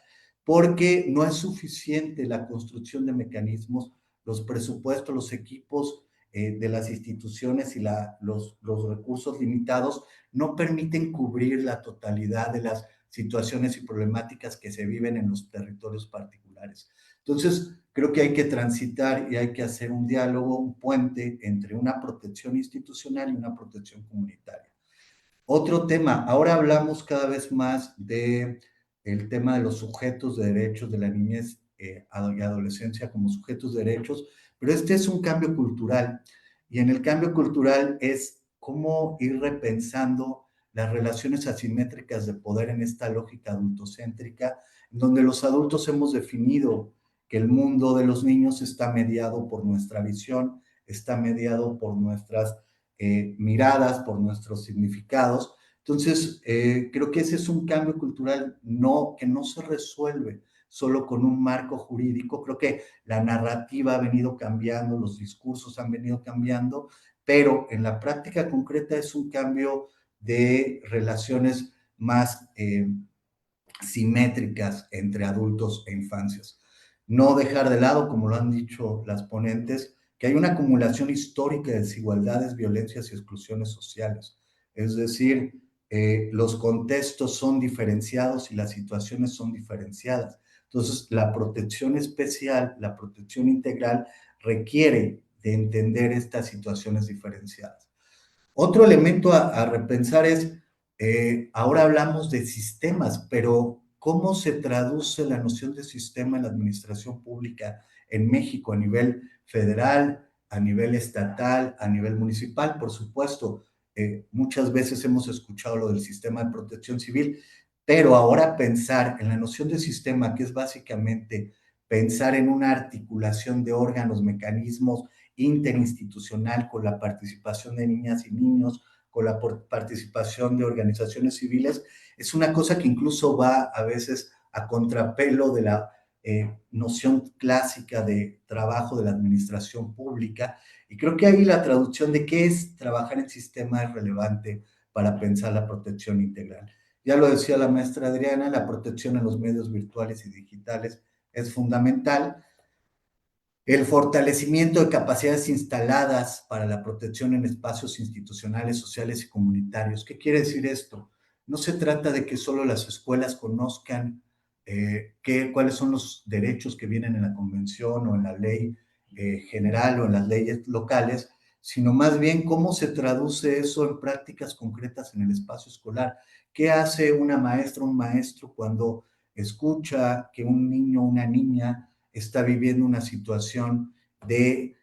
porque no es suficiente la construcción de mecanismos, los presupuestos, los equipos de las instituciones y los recursos limitados no permiten cubrir la totalidad de las situaciones y problemáticas que se viven en los territorios particulares. Entonces, creo que hay que transitar y hay que hacer un diálogo, un puente entre una protección institucional y una protección comunitaria. Otro tema, ahora hablamos cada vez más de el tema de los sujetos de derechos de la niñez y adolescencia como sujetos de derechos, pero este es un cambio cultural y en el cambio cultural es cómo ir repensando las relaciones asimétricas de poder en esta lógica adultocéntrica, donde los adultos hemos definido que el mundo de los niños está mediado por nuestra visión, está mediado por nuestras miradas, por nuestros significados. Entonces, creo que ese es un cambio cultural que no se resuelve solo con un marco jurídico. Creo que la narrativa ha venido cambiando, los discursos han venido cambiando, pero en la práctica concreta es un cambio de relaciones más simétricas entre adultos e infancias. No dejar de lado, como lo han dicho las ponentes, que hay una acumulación histórica de desigualdades, violencias y exclusiones sociales. Es decir, los contextos son diferenciados y las situaciones son diferenciadas. Entonces, la protección especial, la protección integral requiere de entender estas situaciones diferenciadas. Otro elemento a repensar es, ahora hablamos de sistemas, pero ¿cómo se traduce la noción de sistema en la administración pública en México a nivel federal, a nivel estatal, a nivel municipal? Por supuesto, muchas veces hemos escuchado lo del sistema de protección civil, pero ahora pensar en la noción de sistema, que es básicamente pensar en una articulación de órganos, mecanismos, interinstitucional con la participación de niñas y niños, con la participación de organizaciones civiles, es una cosa que incluso va a veces a contrapelo de la noción clásica de trabajo de la administración pública. Y creo que ahí la traducción de qué es trabajar en sistema es relevante para pensar la protección integral. Ya lo decía la maestra Adriana, la protección en los medios virtuales y digitales es fundamental. El fortalecimiento de capacidades instaladas para la protección en espacios institucionales, sociales y comunitarios. ¿Qué quiere decir esto? No se trata de que solo las escuelas conozcan cuáles son los derechos que vienen en la convención o en la ley general o en las leyes locales, sino más bien cómo se traduce eso en prácticas concretas en el espacio escolar. ¿Qué hace una maestra, un maestro cuando escucha que un niño o una niña está viviendo una situación de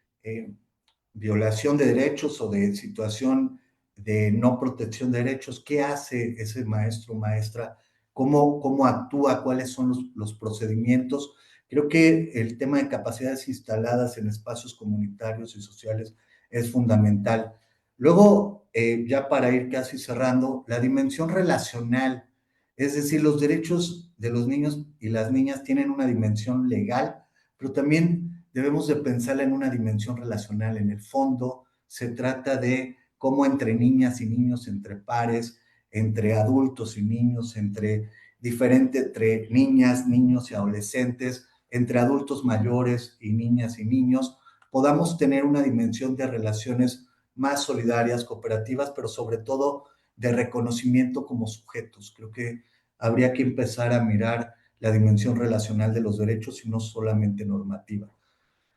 violación de derechos o de situación de no protección de derechos? ¿Qué hace ese maestro o maestra? ¿Cómo actúa? ¿Cuáles son los procedimientos? Creo que el tema de capacidades instaladas en espacios comunitarios y sociales es fundamental. Luego, ya para ir casi cerrando, la dimensión relacional, es decir, los derechos de los niños y las niñas tienen una dimensión legal, pero también debemos de pensarla en una dimensión relacional. En el fondo, se trata de cómo entre niñas y niños, entre pares, entre adultos y niños, entre niñas, niños y adolescentes, entre adultos mayores y niñas y niños, podamos tener una dimensión de relaciones más solidarias, cooperativas, pero sobre todo de reconocimiento como sujetos. Creo que habría que empezar a mirar la dimensión relacional de los derechos y no solamente normativa.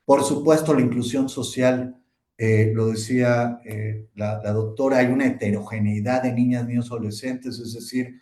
Por supuesto, la inclusión social, lo decía la doctora, hay una heterogeneidad de niñas, niños, adolescentes, es decir,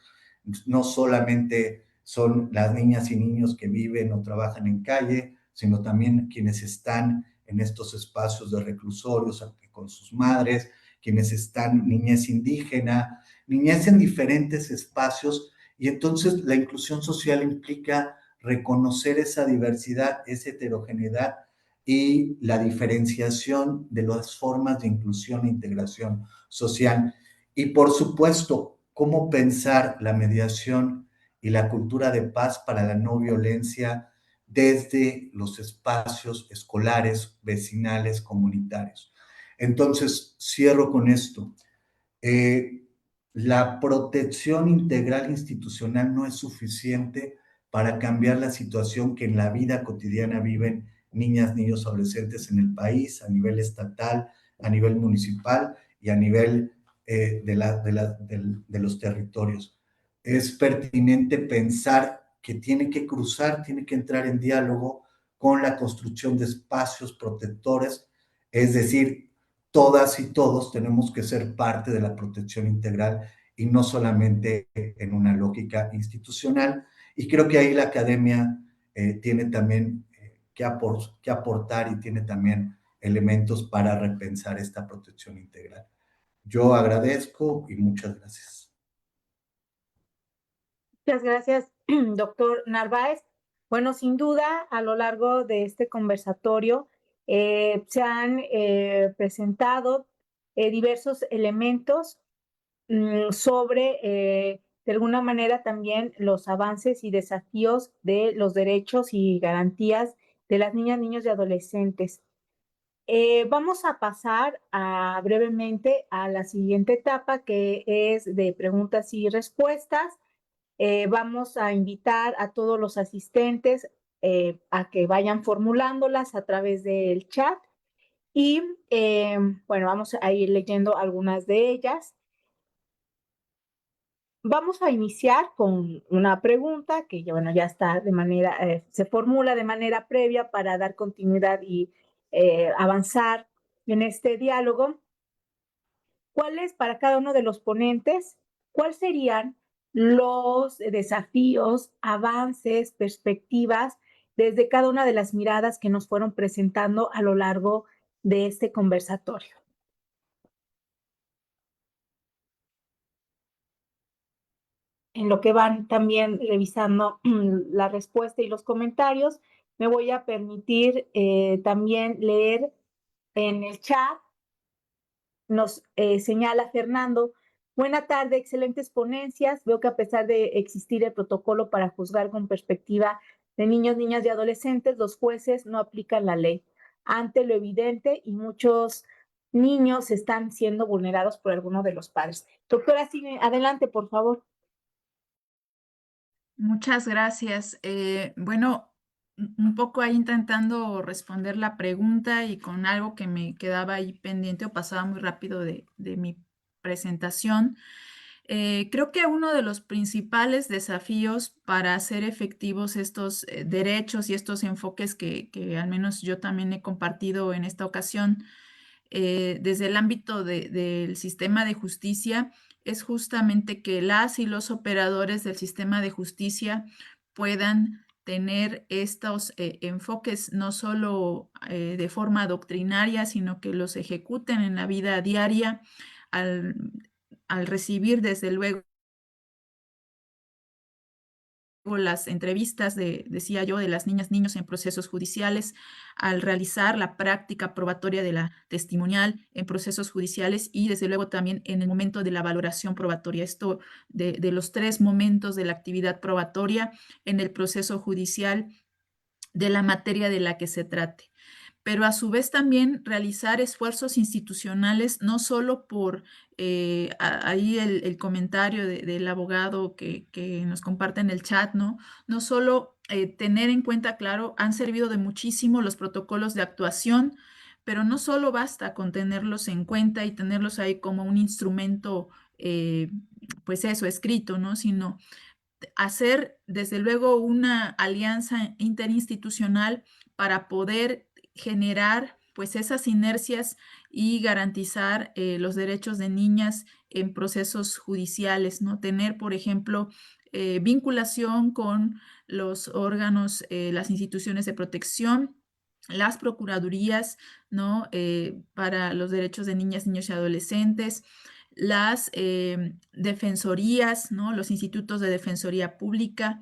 no solamente son las niñas y niños que viven o trabajan en calle, sino también quienes están en estos espacios de reclusorios con sus madres, quienes están niñez indígena, niñez en diferentes espacios, y entonces la inclusión social implica reconocer esa diversidad, esa heterogeneidad y la diferenciación de las formas de inclusión e integración social. Y por supuesto, cómo pensar la mediación y la cultura de paz para la no violencia desde los espacios escolares, vecinales, comunitarios. Entonces, cierro con esto. La protección integral institucional no es suficiente para cambiar la situación que en la vida cotidiana viven niñas, niños, adolescentes en el país, a nivel estatal, a nivel municipal y a nivel de los territorios. Es pertinente pensar que tiene que cruzar, tiene que entrar en diálogo con la construcción de espacios protectores, es decir, todas y todos tenemos que ser parte de la protección integral y no solamente en una lógica institucional. Y creo que ahí la academia tiene también que aportar y tiene también elementos para repensar esta protección integral. Yo agradezco y muchas gracias. Muchas gracias, doctor Narváez. Bueno, sin duda, a lo largo de este conversatorio se han presentado diversos elementos sobre, de alguna manera, también los avances y desafíos de los derechos y garantías de las niñas, niños y adolescentes. Vamos a pasar brevemente a la siguiente etapa, que es de preguntas y respuestas. Vamos a invitar a todos los asistentes a que vayan formulándolas a través del chat y bueno, vamos a ir leyendo algunas de ellas. Vamos a iniciar con una pregunta que bueno, ya está se formula de manera previa para dar continuidad y avanzar en este diálogo. ¿Cuáles para cada uno de los ponentes, cuáles serían los desafíos, avances, perspectivas desde cada una de las miradas que nos fueron presentando a lo largo de este conversatorio? En lo que van también revisando la respuesta y los comentarios, me voy a permitir también leer en el chat. Nos señala Fernando: buena tarde, excelentes ponencias. Veo que a pesar de existir el protocolo para juzgar con perspectiva de niños, niñas y adolescentes, los jueces no aplican la ley ante lo evidente y muchos niños están siendo vulnerados por alguno de los padres. Doctora, sigue adelante, por favor. Muchas gracias. Bueno, un poco ahí intentando responder la pregunta y con algo que me quedaba ahí pendiente o pasaba muy rápido de mi presentación. Creo que uno de los principales desafíos para hacer efectivos estos derechos y estos enfoques que al menos yo también he compartido en esta ocasión desde el ámbito del sistema de justicia es justamente que las y los operadores del sistema de justicia puedan tener estos enfoques no solo de forma doctrinaria, sino que los ejecuten en la vida diaria al, al recibir desde luego las entrevistas decía yo, de las niñas, niños en procesos judiciales, al realizar la práctica probatoria de la testimonial en procesos judiciales y desde luego también en el momento de la valoración probatoria. Esto de los 3 momentos de la actividad probatoria en el proceso judicial de la materia de la que se trate. Pero a su vez también realizar esfuerzos institucionales, no solo por ahí el comentario del abogado que nos comparte en el chat, ¿no? No solo tener en cuenta, claro, han servido de muchísimo los protocolos de actuación, pero no solo basta con tenerlos en cuenta y tenerlos ahí como un instrumento, pues eso, escrito, ¿no? Sino hacer desde luego una alianza interinstitucional para poder generar pues esas inercias y garantizar los derechos de niñas en procesos judiciales, ¿no? Tener, por ejemplo, vinculación con los órganos, las instituciones de protección, las procuradurías, ¿no? Para los derechos de niñas, niños y adolescentes, las defensorías, ¿no? Los institutos de defensoría pública,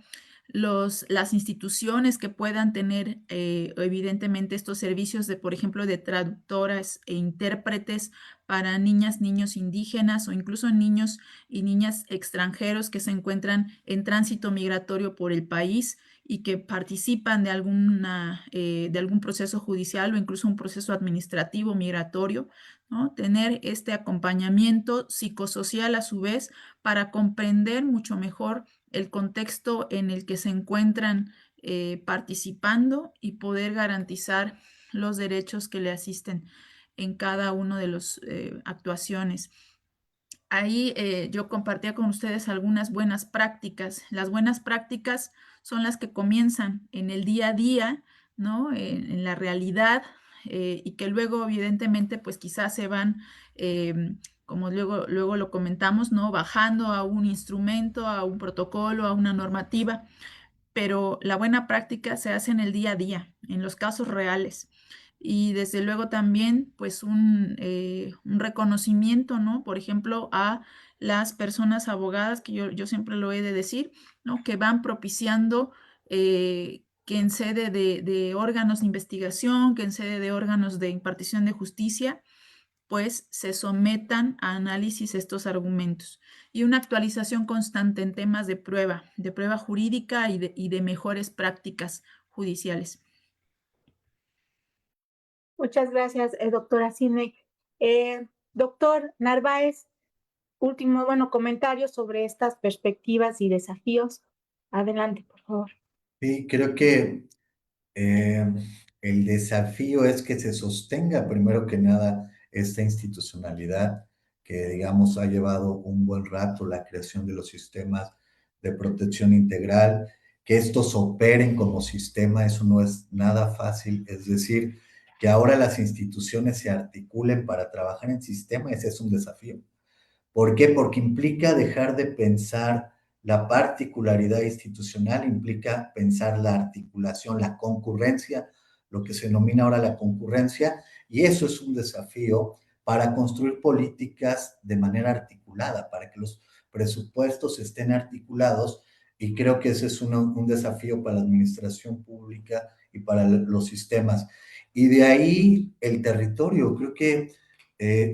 las instituciones que puedan tener evidentemente estos servicios de, por ejemplo, de traductoras e intérpretes para niñas, niños indígenas o incluso niños y niñas extranjeros que se encuentran en tránsito migratorio por el país y que participan de algún proceso judicial o incluso un proceso administrativo migratorio, ¿no? Tener este acompañamiento psicosocial a su vez para comprender mucho mejor el contexto en el que se encuentran participando y poder garantizar los derechos que le asisten en cada uno de las actuaciones. Ahí yo compartía con ustedes algunas buenas prácticas. Las buenas prácticas son las que comienzan en el día a día, ¿no? En la realidad y que luego evidentemente pues quizás se van, como luego lo comentamos, ¿no? Bajando a un instrumento, a un protocolo, a una normativa, pero la buena práctica se hace en el día a día, en los casos reales. Y desde luego también, pues, un reconocimiento, ¿no? Por ejemplo, a las personas abogadas, que yo siempre lo he de decir, ¿no? Que van propiciando que en sede de órganos de investigación, que en sede de órganos de impartición de justicia, pues se sometan a análisis estos argumentos y una actualización constante en temas de prueba jurídica y de mejores prácticas judiciales. Muchas gracias, doctora Sidney. Doctor Narváez, último, comentario sobre estas perspectivas y desafíos. Adelante, por favor. Sí, creo que el desafío es que se sostenga primero que nada esta institucionalidad que, digamos, ha llevado un buen rato la creación de los sistemas de protección integral, que estos operen como sistema, eso no es nada fácil, es decir, que ahora las instituciones se articulen para trabajar en sistema, ese es un desafío. ¿Por qué? Porque implica dejar de pensar la particularidad institucional, implica pensar la articulación, la concurrencia, lo que se denomina ahora la concurrencia, y eso es un desafío para construir políticas de manera articulada, para que los presupuestos estén articulados, y creo que ese es un desafío para la administración pública y para los sistemas. Y de ahí el territorio, creo que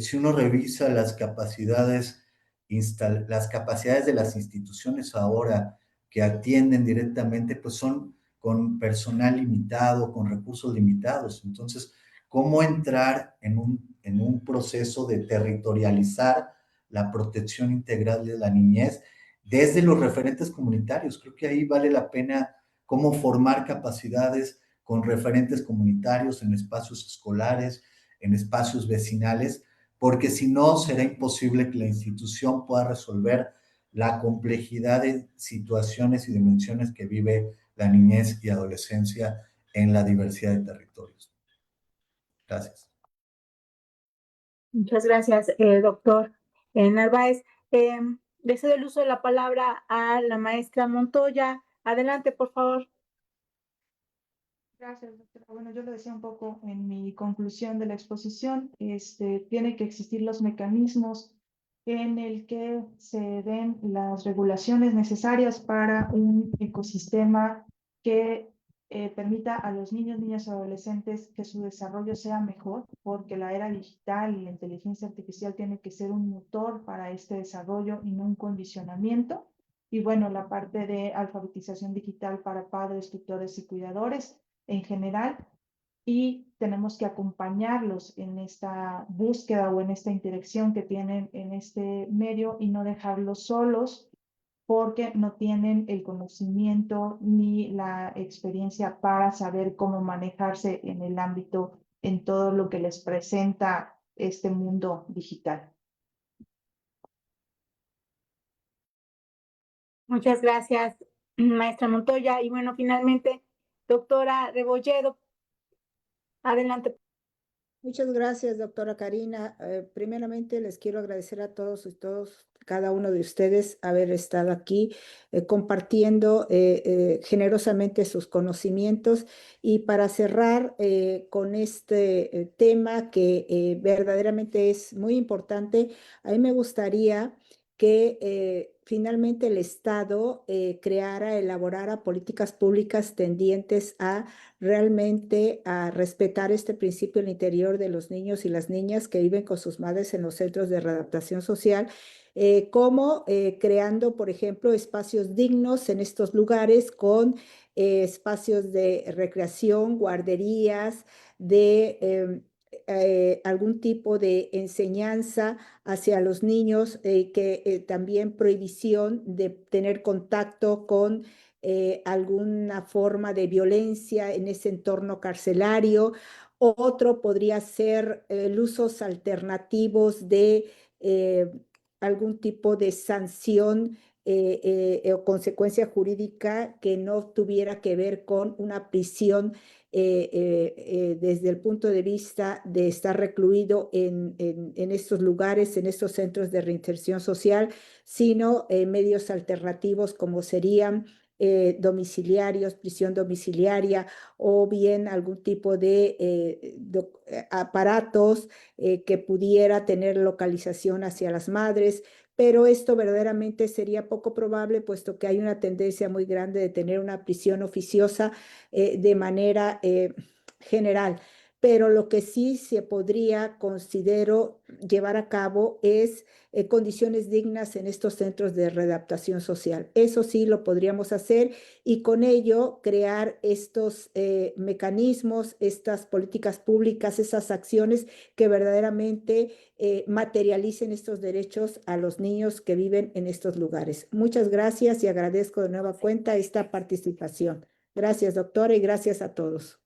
si uno revisa las capacidades de las instituciones ahora que atienden directamente, pues son con personal limitado, con recursos limitados. Entonces, ¿cómo entrar en un proceso de territorializar la protección integral de la niñez desde los referentes comunitarios? Creo que ahí vale la pena cómo formar capacidades con referentes comunitarios en espacios escolares, en espacios vecinales, porque si no será imposible que la institución pueda resolver la complejidad de situaciones y dimensiones que vive la niñez y adolescencia en la diversidad de territorios. Gracias. Muchas gracias, doctor Narváez. Le cedo el uso de la palabra a la maestra Montoya. Adelante, por favor. Gracias, doctora. Bueno, yo lo decía un poco en mi conclusión de la exposición, tiene que existir los mecanismos en el que se den las regulaciones necesarias para un ecosistema que permita a los niños, niñas y adolescentes que su desarrollo sea mejor, porque la era digital y la inteligencia artificial tiene que ser un motor para este desarrollo y no un condicionamiento. Y bueno, la parte de alfabetización digital para padres, tutores y cuidadores en general, y tenemos que acompañarlos en esta búsqueda o en esta interacción que tienen en este medio y no dejarlos solos porque no tienen el conocimiento ni la experiencia para saber cómo manejarse en el ámbito, en todo lo que les presenta este mundo digital. Muchas gracias, maestra Montoya. Y bueno, finalmente, doctora Rebolledo, adelante. Muchas gracias, doctora Karina. Primeramente, les quiero agradecer a todos y todos, cada uno de ustedes, haber estado aquí compartiendo generosamente sus conocimientos. Y para cerrar con este tema que verdaderamente es muy importante, a mí me gustaría que finalmente el Estado elaborara políticas públicas tendientes a realmente a respetar este principio al interior de los niños y las niñas que viven con sus madres en los centros de readaptación social, como creando, por ejemplo, espacios dignos en estos lugares con espacios de recreación, guarderías, de algún tipo de enseñanza hacia los niños, que también prohibición de tener contacto con alguna forma de violencia en ese entorno carcelario. Otro podría ser usos alternativos de algún tipo de sanción o consecuencia jurídica que no tuviera que ver con una prisión desde el punto de vista de estar recluido en estos lugares, en estos centros de reinserción social, sino medios alternativos como serían domiciliarios, prisión domiciliaria, o bien algún tipo de aparatos que pudiera tener localización hacia las madres, pero esto verdaderamente sería poco probable, puesto que hay una tendencia muy grande de tener una prisión oficiosa de manera general. Pero lo que sí se podría, considero, llevar a cabo es condiciones dignas en estos centros de readaptación social. Eso sí lo podríamos hacer, y con ello crear estos mecanismos, estas políticas públicas, esas acciones que verdaderamente materialicen estos derechos a los niños que viven en estos lugares. Muchas gracias y agradezco de nueva cuenta esta participación. Gracias, doctora, y gracias a todos.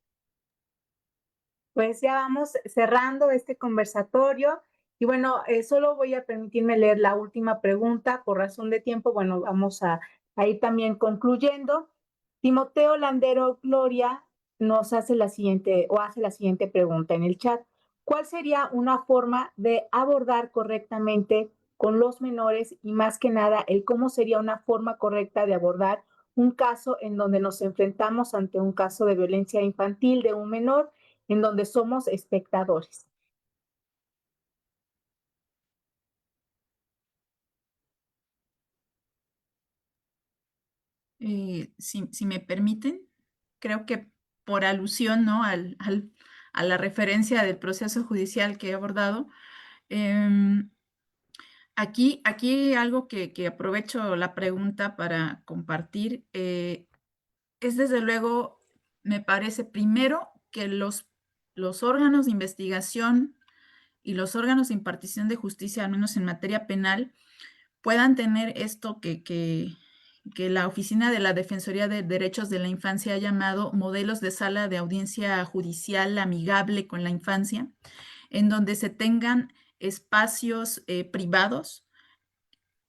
Pues ya vamos cerrando este conversatorio. Y bueno, solo voy a permitirme leer la última pregunta por razón de tiempo. Bueno, vamos a ir también concluyendo. Timoteo Landero Gloria nos hace la siguiente pregunta en el chat. ¿Cuál sería una forma de abordar correctamente con los menores, y más que nada, cómo sería una forma correcta de abordar un caso en donde nos enfrentamos ante un caso de violencia infantil de un menor, en donde somos espectadores? Si me permiten, creo que por alusión, ¿no?, a la referencia del proceso judicial que he abordado, aquí algo que aprovecho la pregunta para compartir, es desde luego, me parece primero que los órganos de investigación y los órganos de impartición de justicia, al menos en materia penal, puedan tener esto que que la Oficina de la Defensoría de Derechos de la Infancia ha llamado modelos de sala de audiencia judicial amigable con la infancia, en donde se tengan espacios privados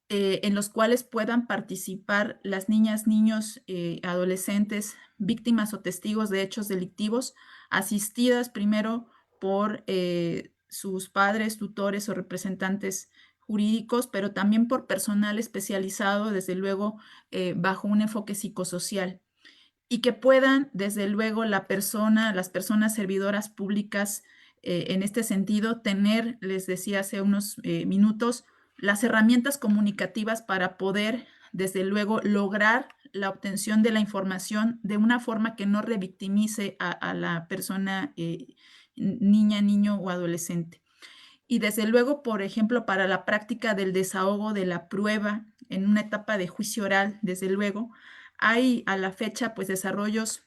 en los cuales puedan participar las niñas, niños, adolescentes, víctimas o testigos de hechos delictivos, asistidas primero por sus padres, tutores o representantes jurídicos, pero también por personal especializado, desde luego, bajo un enfoque psicosocial. Y que puedan, desde luego, las personas servidoras públicas, en este sentido, tener, les decía hace unos minutos, las herramientas comunicativas para poder, desde luego, lograr la obtención de la información de una forma que no revictimice a la persona, niña, niño o adolescente. Y desde luego, por ejemplo, para la práctica del desahogo de la prueba en una etapa de juicio oral, desde luego, hay a la fecha pues desarrollos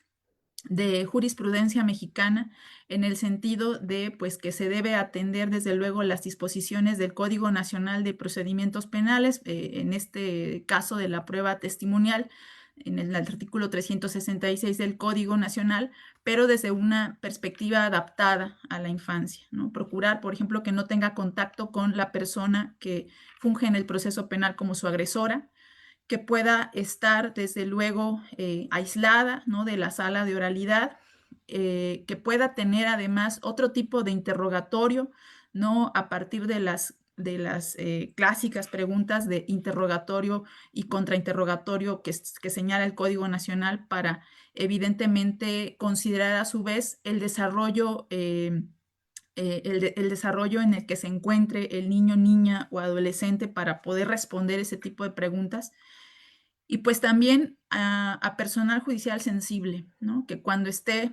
de jurisprudencia mexicana en el sentido de pues que se debe atender desde luego las disposiciones del Código Nacional de Procedimientos Penales, en este caso de la prueba testimonial, en el artículo 366 del Código Nacional, pero desde una perspectiva adaptada a la infancia, ¿no? Procurar, por ejemplo, que no tenga contacto con la persona que funge en el proceso penal como su agresora, que pueda estar, desde luego, aislada, ¿no?, de la sala de oralidad, que pueda tener además otro tipo de interrogatorio, no a partir de las clásicas preguntas de interrogatorio y contrainterrogatorio que señala el Código Nacional, para evidentemente considerar a su vez el desarrollo, el desarrollo en el que se encuentre el niño, niña o adolescente, para poder responder ese tipo de preguntas. Y pues también a personal judicial sensible, ¿no?, que cuando esté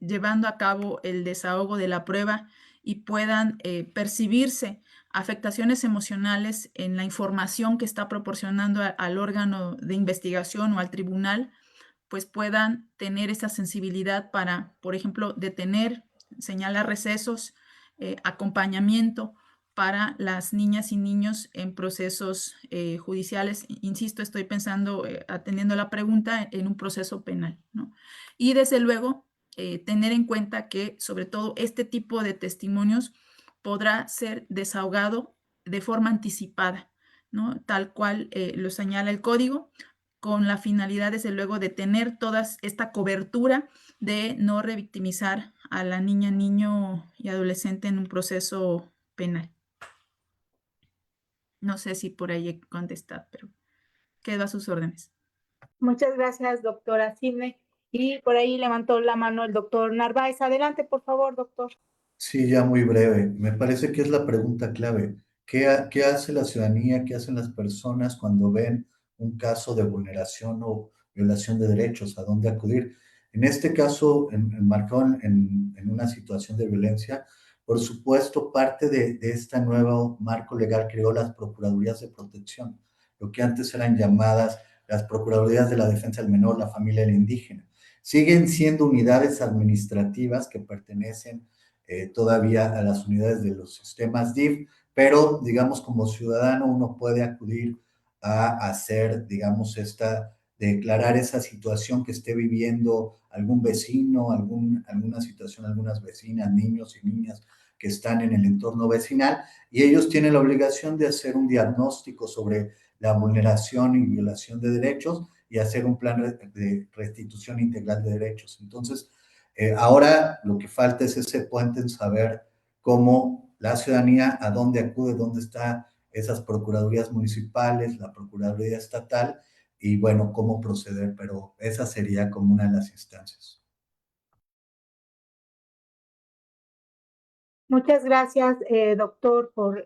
llevando a cabo el desahogo de la prueba y puedan percibirse afectaciones emocionales en la información que está proporcionando al órgano de investigación o al tribunal, pues puedan tener esa sensibilidad para, por ejemplo, detener, señalar recesos, acompañamiento para las niñas y niños en procesos judiciales. Insisto, estoy pensando, atendiendo la pregunta, en un proceso penal, ¿no? Y desde luego, tener en cuenta que sobre todo este tipo de testimonios podrá ser desahogado de forma anticipada, ¿no?, tal cual lo señala el código, con la finalidad, desde luego, de tener toda esta cobertura de no revictimizar a la niña, niño y adolescente en un proceso penal. No sé si por ahí he contestado, pero quedo a sus órdenes. Muchas gracias, doctora Sidney. Y por ahí levantó la mano el doctor Narváez. Adelante, por favor, doctor. Sí, ya muy breve. Me parece que es la pregunta clave. ¿Qué hace la ciudadanía, qué hacen las personas cuando ven un caso de vulneración o violación de derechos? ¿A dónde acudir? En este caso, enmarcado en una situación de violencia, por supuesto, parte de este nuevo marco legal creó las Procuradurías de Protección, lo que antes eran llamadas las Procuradurías de la Defensa del Menor, la Familia y el Indígena. Siguen siendo unidades administrativas que pertenecen todavía a las unidades de los sistemas DIF, pero digamos como ciudadano uno puede acudir a hacer, digamos, declarar esa situación que esté viviendo algún vecino, alguna situación, algunas vecinas, niños y niñas que están en el entorno vecinal, y ellos tienen la obligación de hacer un diagnóstico sobre la vulneración y violación de derechos y hacer un plan de restitución integral de derechos. Entonces, ahora lo que falta es ese puente en saber cómo la ciudadanía, a dónde acude, dónde están esas procuradurías municipales, la procuraduría estatal, y bueno, cómo proceder, pero esa sería como una de las instancias. Muchas gracias, doctor, por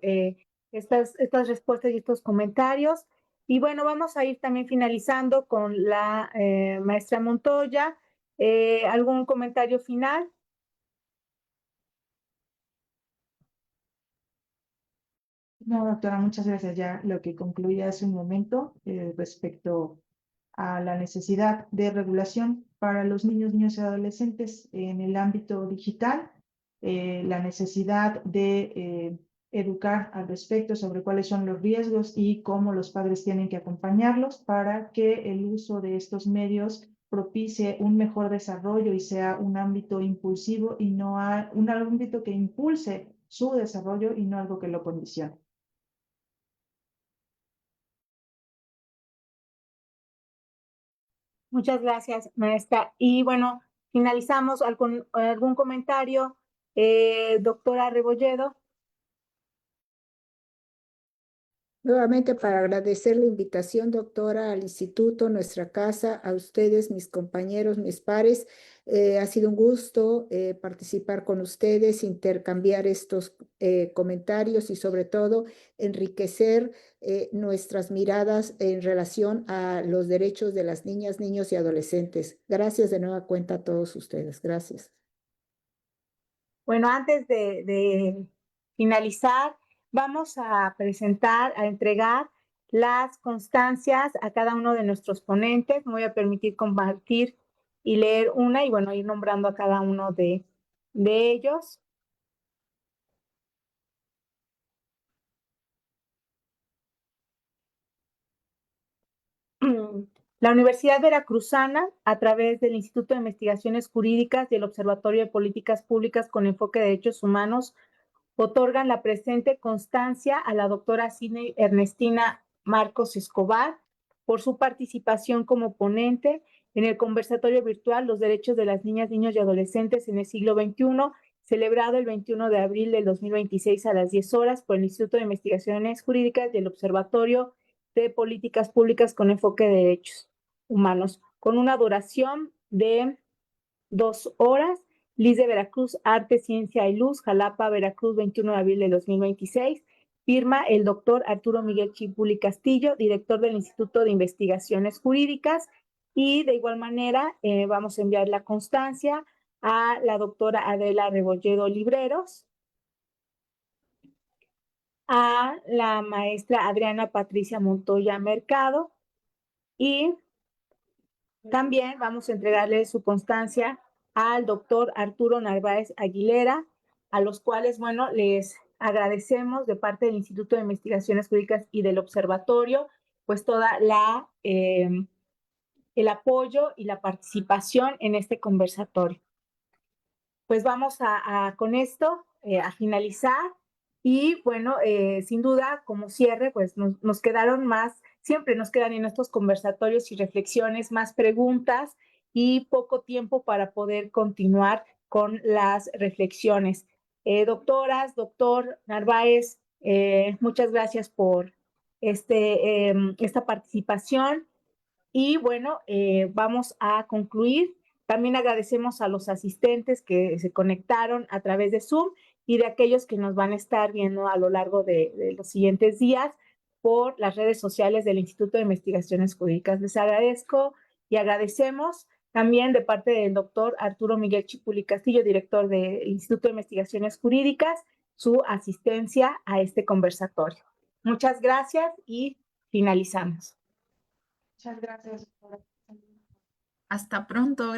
estas respuestas y estos comentarios. Y bueno, vamos a ir también finalizando con la maestra Montoya. ¿Algún comentario final? No, doctora, muchas gracias. Ya lo que concluía hace un momento respecto a la necesidad de regulación para los niños, niñas y adolescentes en el ámbito digital, la necesidad de educar al respecto sobre cuáles son los riesgos y cómo los padres tienen que acompañarlos para que el uso de estos medios propicie un mejor desarrollo y sea un ámbito impulsivo y no un ámbito que impulse su desarrollo y no algo que lo condicione. Muchas gracias, maestra. Y bueno, finalizamos. ¿Algún comentario, doctora Rebolledo? Nuevamente para agradecer la invitación, doctora, al instituto, nuestra casa, a ustedes, mis compañeros, mis pares. Ha sido un gusto participar con ustedes, intercambiar estos comentarios y sobre todo enriquecer nuestras miradas en relación a los derechos de las niñas, niños y adolescentes. Gracias de nueva cuenta a todos ustedes. Gracias. Bueno, antes de finalizar, vamos a presentar, a entregar las constancias a cada uno de nuestros ponentes. Me voy a permitir compartir y leer una y bueno, ir nombrando a cada uno de ellos. La Universidad Veracruzana, a través del Instituto de Investigaciones Jurídicas y el Observatorio de Políticas Públicas con Enfoque de Derechos Humanos, otorgan la presente constancia a la doctora Sidney Ernestina Marcos Escobar por su participación como ponente en el conversatorio virtual Los Derechos de las Niñas, Niños y Adolescentes en el siglo XXI, celebrado el 21 de abril del 2026 a las 10 horas por el Instituto de Investigaciones Jurídicas y el Observatorio de Políticas Públicas con Enfoque de Derechos Humanos, con una duración de 2 horas. Liz de Veracruz, Arte, Ciencia y Luz, Jalapa, Veracruz, 21 de abril de 2026. Firma el doctor Arturo Miguel Chipuli Castillo, director del Instituto de Investigaciones Jurídicas. Y de igual manera vamos a enviar la constancia a la doctora Adela Rebolledo Libreros, a la maestra Adriana Patricia Montoya Mercado y también vamos a entregarle su constancia al doctor Arturo Narváez Aguilera, a los cuales, bueno, les agradecemos de parte del Instituto de Investigaciones Jurídicas y del Observatorio, pues toda el apoyo y la participación en este conversatorio. Pues vamos con esto a finalizar y bueno, sin duda, como cierre, pues nos quedaron más, siempre nos quedan en estos conversatorios y reflexiones más preguntas y poco tiempo para poder continuar con las reflexiones. Doctoras, doctor Narváez, muchas gracias por esta participación. Y bueno, vamos a concluir. También agradecemos a los asistentes que se conectaron a través de Zoom y de aquellos que nos van a estar viendo a lo largo de los siguientes días por las redes sociales del Instituto de Investigaciones Jurídicas. Les agradezco y agradecemos también de parte del doctor Arturo Miguel Chipuli Castillo, director del Instituto de Investigaciones Jurídicas, su asistencia a este conversatorio. Muchas gracias y finalizamos. Muchas gracias. Hasta pronto.